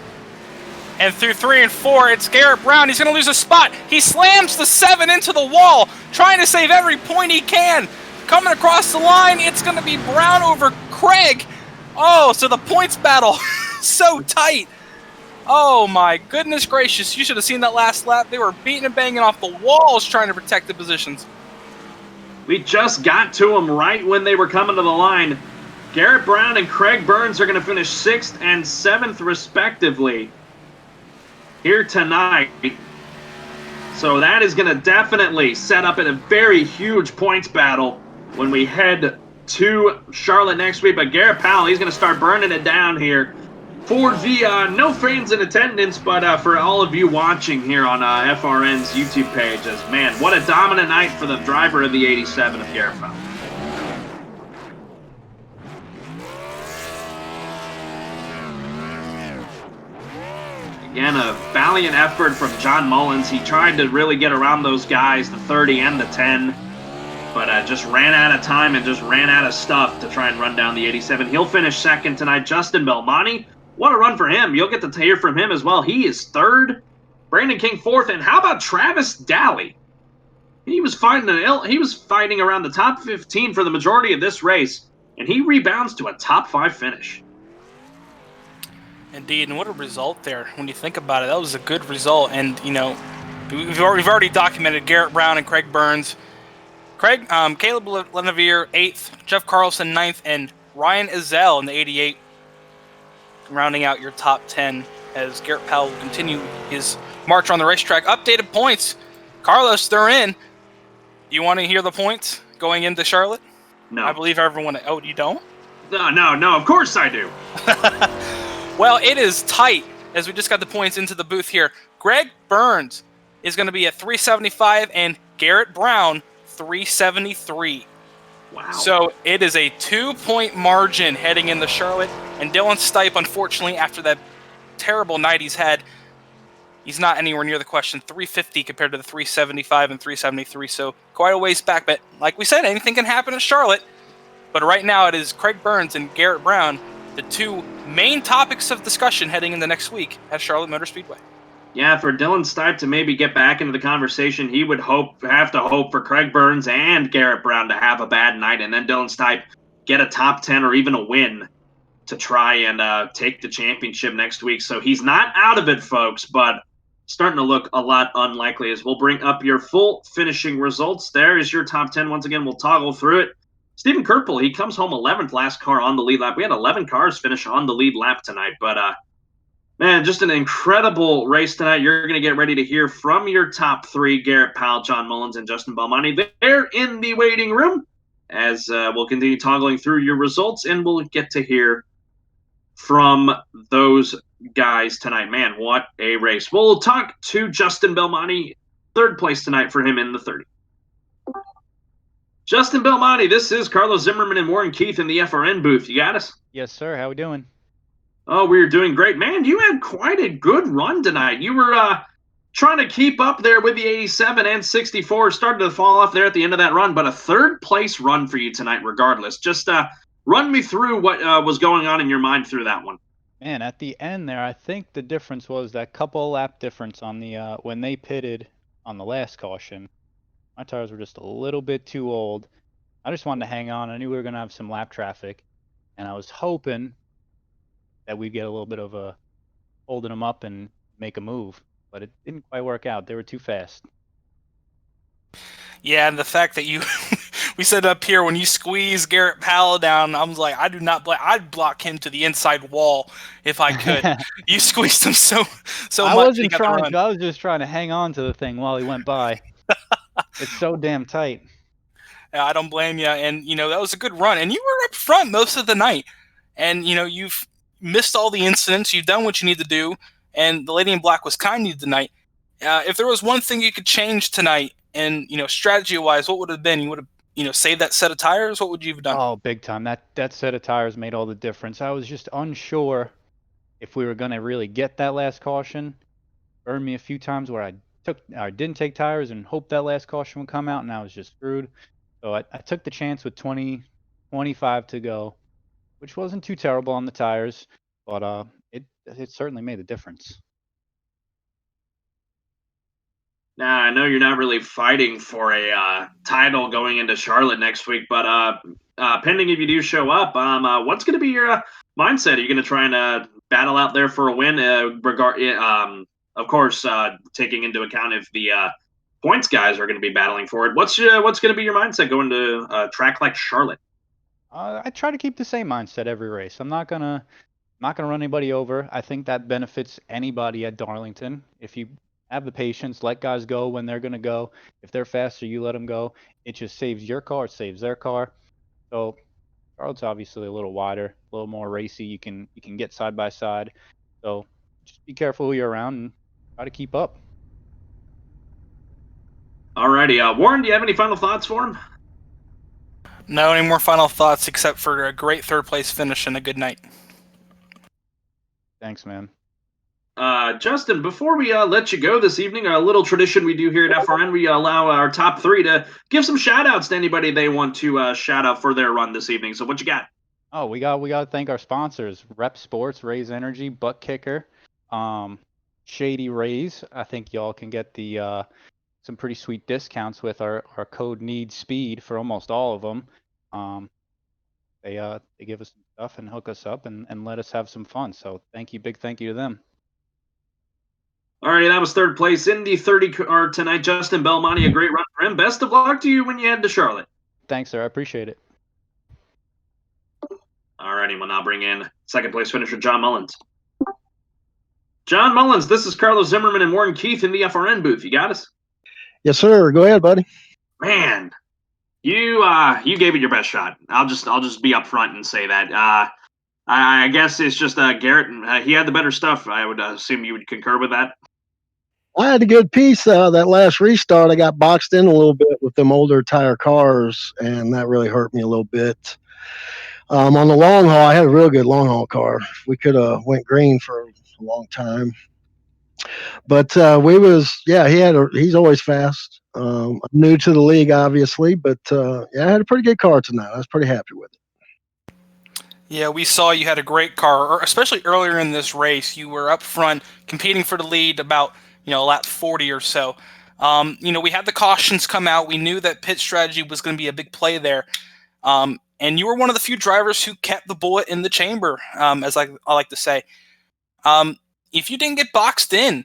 And through 3 and 4, it's Garrett Brown. He's going to lose a spot. He slams the 7 into the wall, trying to save every point he can. Coming across the line, it's going to be Brown over Craig. Oh, so the points battle, so tight. Oh, my goodness gracious. You should have seen that last lap. They were beating and banging off the walls trying to protect the positions. We just got to them right when they were coming to the line. Garrett Brown and Craig Burns are going to finish 6th and 7th, respectively, here tonight. So that is going to definitely set up in a very huge points battle when we head to Charlotte next week. But Garrett Powell, he's going to start burning it down here for the no fans in attendance, but for all of you watching here on FRN's YouTube page. As, man, what a dominant night for the driver of the 87 of Garrett Powell. Again, a valiant effort from John Mullins. He tried to really get around those guys, the 30 and the 10, but just ran out of time and just ran out of stuff to try and run down the 87. He'll finish 2nd tonight. Justin Belmonte, what a run for him. You'll get to hear from him as well. He is 3rd. Brandon King 4th. And how about Travis Daly? He was fighting around the top 15 for the majority of this race, and he rebounds to a top 5 finish. Indeed, and what a result there. When you think about it, that was a good result. And, you know, we've already documented Garrett Brown and Craig Burns. Caleb Lenevere, 8th, Jeff Carlson, 9th, and Ryan Ezell in the 88, rounding out your top 10 as Garrett Powell will continue his march on the racetrack. Updated points. Carlos, they're in. You want to hear the points going into Charlotte? No. I believe everyone... Oh, you don't? No, of course I do. Well, it is tight as we just got the points into the booth here. Greg Burns is going to be at 375 and Garrett Brown 373. Wow. So it is a 2-point margin heading into Charlotte. And Dylan Stipe, unfortunately, after that terrible night he's had, he's not anywhere near the question. 350 compared to the 375 and 373. So quite a ways back. But like we said, anything can happen in Charlotte. But right now it is Craig Burns and Garrett Brown, the 2 main topics of discussion heading into next week at Charlotte Motor Speedway. Yeah, for Dylan Stipe to maybe get back into the conversation, he would have to hope for Craig Burns and Garrett Brown to have a bad night, and then Dylan Stipe get a top 10 or even a win to try and take the championship next week. So he's not out of it, folks, but starting to look a lot unlikely. As we'll bring up your full finishing results. There is your top 10. Once again, we'll toggle through it. Stephen Kerpel, he comes home 11th, last car on the lead lap. We had 11 cars finish on the lead lap tonight, but man, just an incredible race tonight. You're going to get ready to hear from your top 3, Garrett Powell, John Mullins, and Justin Belmonte. They're in the waiting room as we'll continue toggling through your results, and we'll get to hear from those guys tonight. Man, what a race. We'll talk to Justin Belmonte, third place tonight for him in the 30. Justin Belmonte, this is Carlos Zimmerman and Warren Keith in the FRN booth. You got us? Yes, sir. How we doing? Oh, we're doing great. Man, you had quite a good run tonight. You were trying to keep up there with the 87 and 64. Started to fall off there at the end of that run, but a third place run for you tonight regardless. Just run me through what was going on in your mind through that one. Man, at the end there, I think the difference was that couple lap difference on the when they pitted on the last caution. My tires were just a little bit too old. I just wanted to hang on. I knew we were going to have some lap traffic, and I was hoping that we'd get a little bit of a holding them up and make a move, but it didn't quite work out. They were too fast. Yeah, and the fact that you, we said up here when you squeeze Garrett Powell down, I was like, I do not, I'd block him to the inside wall if I could. You squeezed him so I much. wasn't trying to. I was just trying to hang on to the thing while he went by. It's so damn tight. Yeah, I don't blame you. And that was a good run, and you were up front most of the night. And you've missed all the incidents. You've done what you need to do, and the Lady in Black was kind to you tonight. If there was one thing you could change tonight, and strategy-wise, what would it have been? You would have saved that set of tires. What would you have done? Oh, big time. That set of tires made all the difference. I was just unsure if we were going to really get that last caution. Burned me a few times where I didn't take tires and hoped that last caution would come out, and I was just screwed. So I took the chance with 25 to go, which wasn't too terrible on the tires, but it certainly made a difference. Now, I know you're not really fighting for a title going into Charlotte next week, but pending if you do show up, what's going to be your mindset? Are you going to try and battle out there for a win? Of course, taking into account if the points guys are going to be battling for it. What's going to be your mindset going to a track like Charlotte? I try to keep the same mindset every race. I'm not gonna run anybody over. I think that benefits anybody at Darlington. If you have the patience, let guys go when they're gonna go. If they're faster, you let them go. It just saves your car, it saves their car. So Charlotte's obviously a little wider, a little more racy. You can get side by side. So just be careful who you're around and try to keep up. Alrighty, Warren, do you have any final thoughts for him? No, any more final thoughts except for a great third place finish and a good night. Thanks, man. Justin, before we let you go this evening, a little tradition we do here at FRN, we allow our top three to give some shout-outs to anybody they want to shout out for their run this evening. So what you got? Oh, we got to thank our sponsors, Rep Sports, Raise Energy, Butt Kicker, Shady Rays. I think y'all can get the some pretty sweet discounts with our code NEEDSPEED for almost all of them. They give us some stuff and hook us up and let us have some fun. So big thank you to them. All right, that was third place in the 30 car tonight. Justin Belmonte, a great run for him. Best of luck to you when you head to Charlotte. Thanks, sir. I appreciate it. All righty, we'll now bring in second place finisher John Mullins. John Mullins, this is Carlos Zimmerman and Warren Keith in the FRN booth. You got us? Yes, sir. Go ahead, buddy. Man, you gave it your best shot. I'll just be upfront and say that. I guess it's just Garrett. He had the better stuff. I would assume you would concur with that. I had a good piece. That last restart, I got boxed in a little bit with them older tire cars, and that really hurt me a little bit. On the long haul, I had a real good long haul car. We could have went green for a long time. But he's always fast. I'm new to the league, obviously, but I had a pretty good car tonight. I was pretty happy with it. Yeah, we saw you had a great car, especially earlier in this race. You were up front competing for the lead about lap 40 or so. We had the cautions come out. We knew that pit strategy was going to be a big play there. And you were one of the few drivers who kept the bullet in the chamber, as I like to say. If you didn't get boxed in,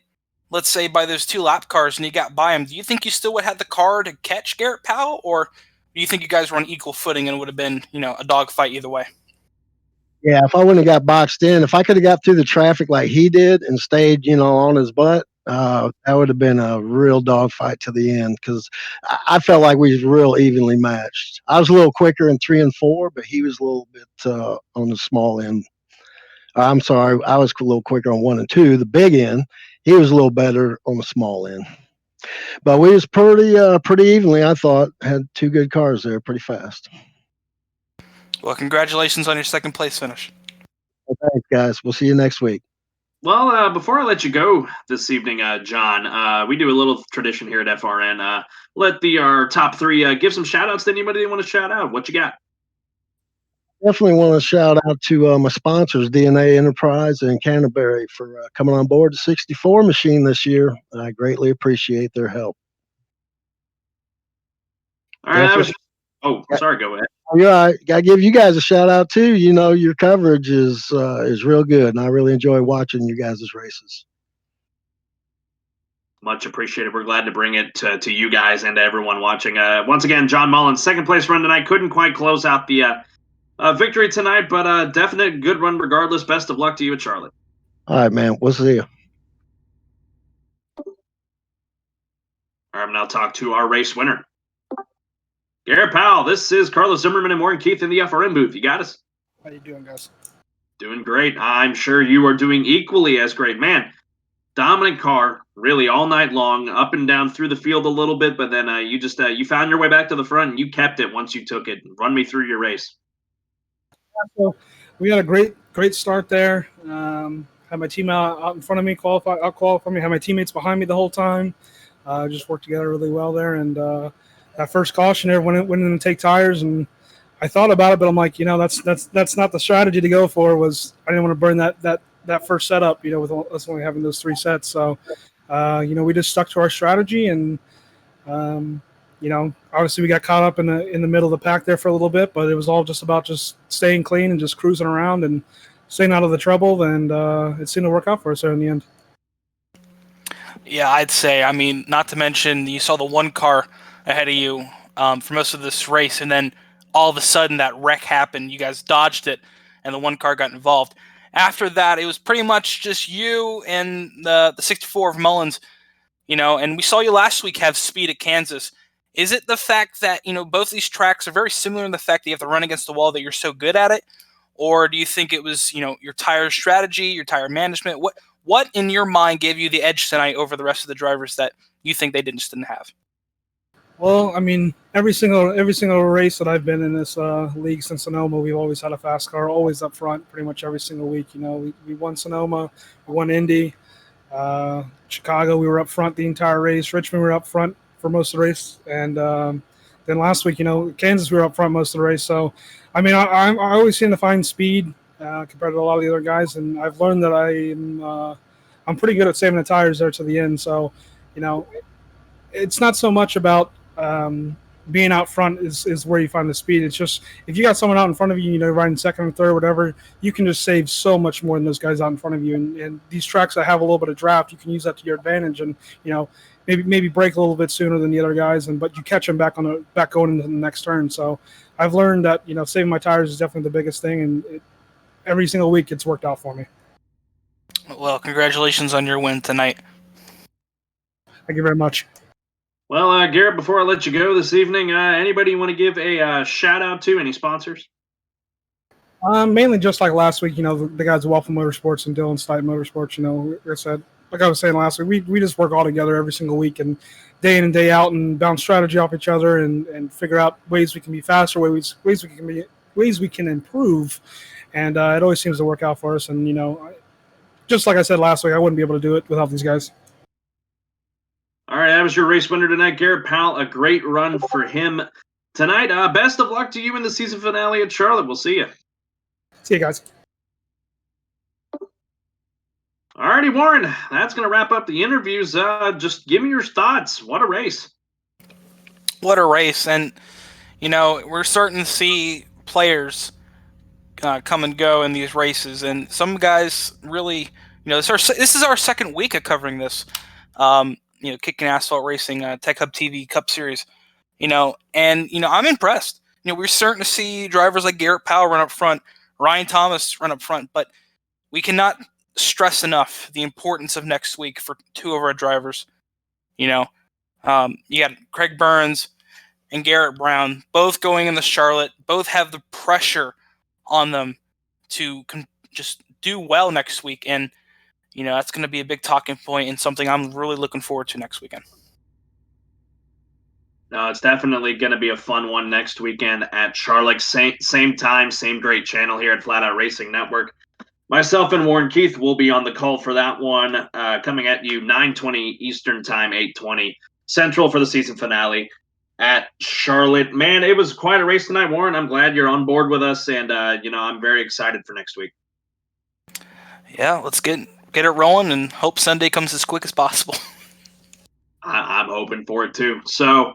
let's say by those two lap cars and you got by them, do you think you still would have the car to catch Garrett Powell? Or do you think you guys were on equal footing and it would have been, a dogfight either way? Yeah, if I wouldn't have got boxed in, if I could have got through the traffic like he did and stayed, on his butt, that would have been a real dogfight to the end because I felt like we was real evenly matched. I was a little quicker in 3 and 4, but he was a little bit on the small end. I'm sorry, I was a little quicker on 1 and 2. The big end, he was a little better on the small end. But we was pretty evenly, I thought. Had 2 good cars there, pretty fast. Well, congratulations on your second place finish. Well, thanks, guys. We'll see you next week. Well, before I let you go this evening, John, we do a little tradition here at FRN. Let our top 3 give some shout-outs to anybody they want to shout out. What you got? Definitely want to shout out to my sponsors, DNA Enterprise and Canterbury, for coming on board the 64 machine this year. I greatly appreciate their help. All right. Sorry. Go ahead. You're all right. Got to give you guys a shout out too. You know, your coverage is real good, and I really enjoy watching you guys' races. Much appreciated. We're glad to bring it to you guys and to everyone watching. Once again, John Mullins, second place run tonight. Couldn't quite close out the victory tonight, but definite good run regardless. Best of luck to you at Charlotte. All right, man. We'll see you. All right, I'm now talk to our race winner. Garrett Powell, this is Carlos Zimmerman and Warren Keith in the FRN booth. You got us? How you doing, guys? Doing great. I'm sure you are doing equally as great. Man, dominant car, really all night long, up and down through the field a little bit, but then you just you found your way back to the front and you kept it once you took it. Run me through your race. So we had a great start there. Had my team out in front of me, out-qualify me, had my teammates behind me the whole time. Just worked together really well there, and that first caution there went in to take tires, and I thought about it, but I'm like, that's not the strategy to go for. I didn't want to burn that first setup, with us only having those 3 sets. So, we just stuck to our strategy, and obviously we got caught up in the middle of the pack there for a little bit, but it was all just about just staying clean and just cruising around and staying out of the trouble, and it seemed to work out for us there in the end. Yeah, I'd say. I mean, not to mention you saw the one car ahead of you for most of this race, and then all of a sudden that wreck happened. You guys dodged it, and the one car got involved. After that, it was pretty much just you and the 64 of Mullins, and we saw you last week have speed at Kansas. Is it the fact that, both these tracks are very similar in the fact that you have to run against the wall, that you're so good at it? Or do you think it was, your tire strategy, your tire management? What in your mind gave you the edge tonight over the rest of the drivers that you think they just didn't have? Well, I mean, every single race that I've been in this league since Sonoma, we've always had a fast car, always up front, pretty much every single week. We won Sonoma, we won Indy, Chicago, we were up front the entire race. Richmond, we were up front for most of the race, and then last week, Kansas, we were up front most of the race. So, I mean, I always seem to find speed compared to a lot of the other guys, and I've learned that I'm pretty good at saving the tires there to the end. So, it's not so much about being out front is where you find the speed. It's just if you got someone out in front of you, riding second or third, whatever, you can just save so much more than those guys out in front of you. And these tracks that have a little bit of draft, you can use that to your advantage, and maybe break a little bit sooner than the other guys, but you catch them back going into the next turn. So I've learned that saving my tires is definitely the biggest thing, and every single week it's worked out for me. Well, congratulations on your win tonight. Thank you very much. Well, Garrett, before I let you go this evening, anybody you want to give a shout out to? Any sponsors? Mainly just like last week, the guys at Waffle Motorsports and Dylan Stipe Motorsports, like I was saying last week, we just work all together every single week and day in and day out and bounce strategy off each other and figure out ways we can be faster, ways we can improve. And it always seems to work out for us. And, just like I said last week, I wouldn't be able to do it without these guys. All right, that was your race winner tonight, Garrett Powell. A great run for him tonight. Best of luck to you in the season finale at Charlotte. We'll see you. See you guys. All righty, Warren. That's going to wrap up the interviews. Just give me your thoughts. What a race. What a race. And, we're starting to see players come and go in these races. And some guys really, this is our second week of covering this. Kicking Asphalt Racing, Tech Hub TV Cup Series, and I'm impressed. We're starting to see drivers like Garrett Powell run up front, Ryan Thomas run up front, but we cannot stress enough the importance of next week for 2 of our drivers. You got Craig Burns and Garrett Brown, both going in the Charlotte, both have the pressure on them to just do well next week, and that's going to be a big talking point and something I'm really looking forward to next weekend. No, it's definitely going to be a fun one next weekend at Charlotte. Same time, same great channel here at Flatout Racing Network. Myself and Warren Keith will be on the call for that one, coming at you 9:20 Eastern Time, 8:20 Central for the season finale at Charlotte. Man, it was quite a race tonight, Warren. I'm glad you're on board with us, and I'm very excited for next week. Yeah, let's get it rolling and hope Sunday comes as quick as possible. I'm hoping for it too. So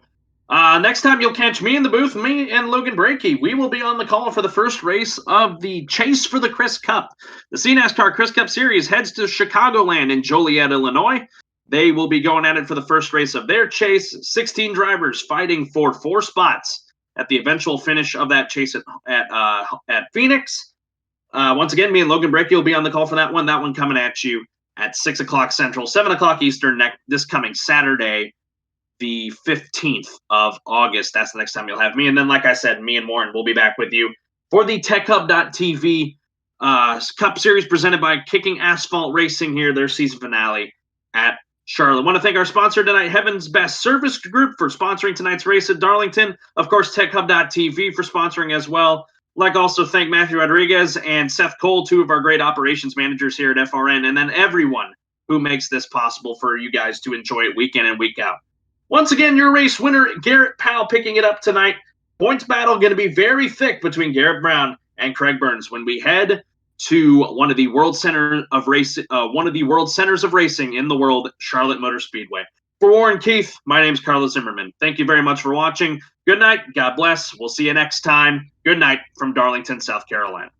next time you'll catch me in the booth, me and Logan Brakey. We will be on the call for the first race of the Chase for the Chris Cup. The CNASCAR Chris Cup Series heads to Chicagoland in Joliet, Illinois. They will be going at it for the first race of their chase. 16 drivers fighting for 4 spots at the eventual finish of that chase at Phoenix. Once again, me and Logan Brakey will be on the call for that one. That one coming at you at 6 o'clock Central, 7 o'clock Eastern this coming Saturday, the 15th of August. That's the next time you'll have me. And then, like I said, me and Warren will be back with you for the TechHub.tv Cup Series presented by Kicking Asphalt Racing here, their season finale at Charlotte. I want to thank our sponsor tonight, Heaven's Best Service Group, for sponsoring tonight's race at Darlington. Of course, TechHub.tv for sponsoring as well. Like also thank Matthew Rodriguez and Seth Cole, 2 of our great operations managers here at FRN, and then everyone who makes this possible for you guys to enjoy it week in and week out. Once again, your race winner, Garrett Powell, picking it up tonight. Points battle going to be very thick between Garrett Brown and Craig Burns when we head to one of the world centers of racing in the world, Charlotte Motor Speedway. For Warren Keith, my name's Carlos Zimmerman. Thank you very much for watching. Good night. God bless. We'll see you next time. Good night from Darlington, South Carolina.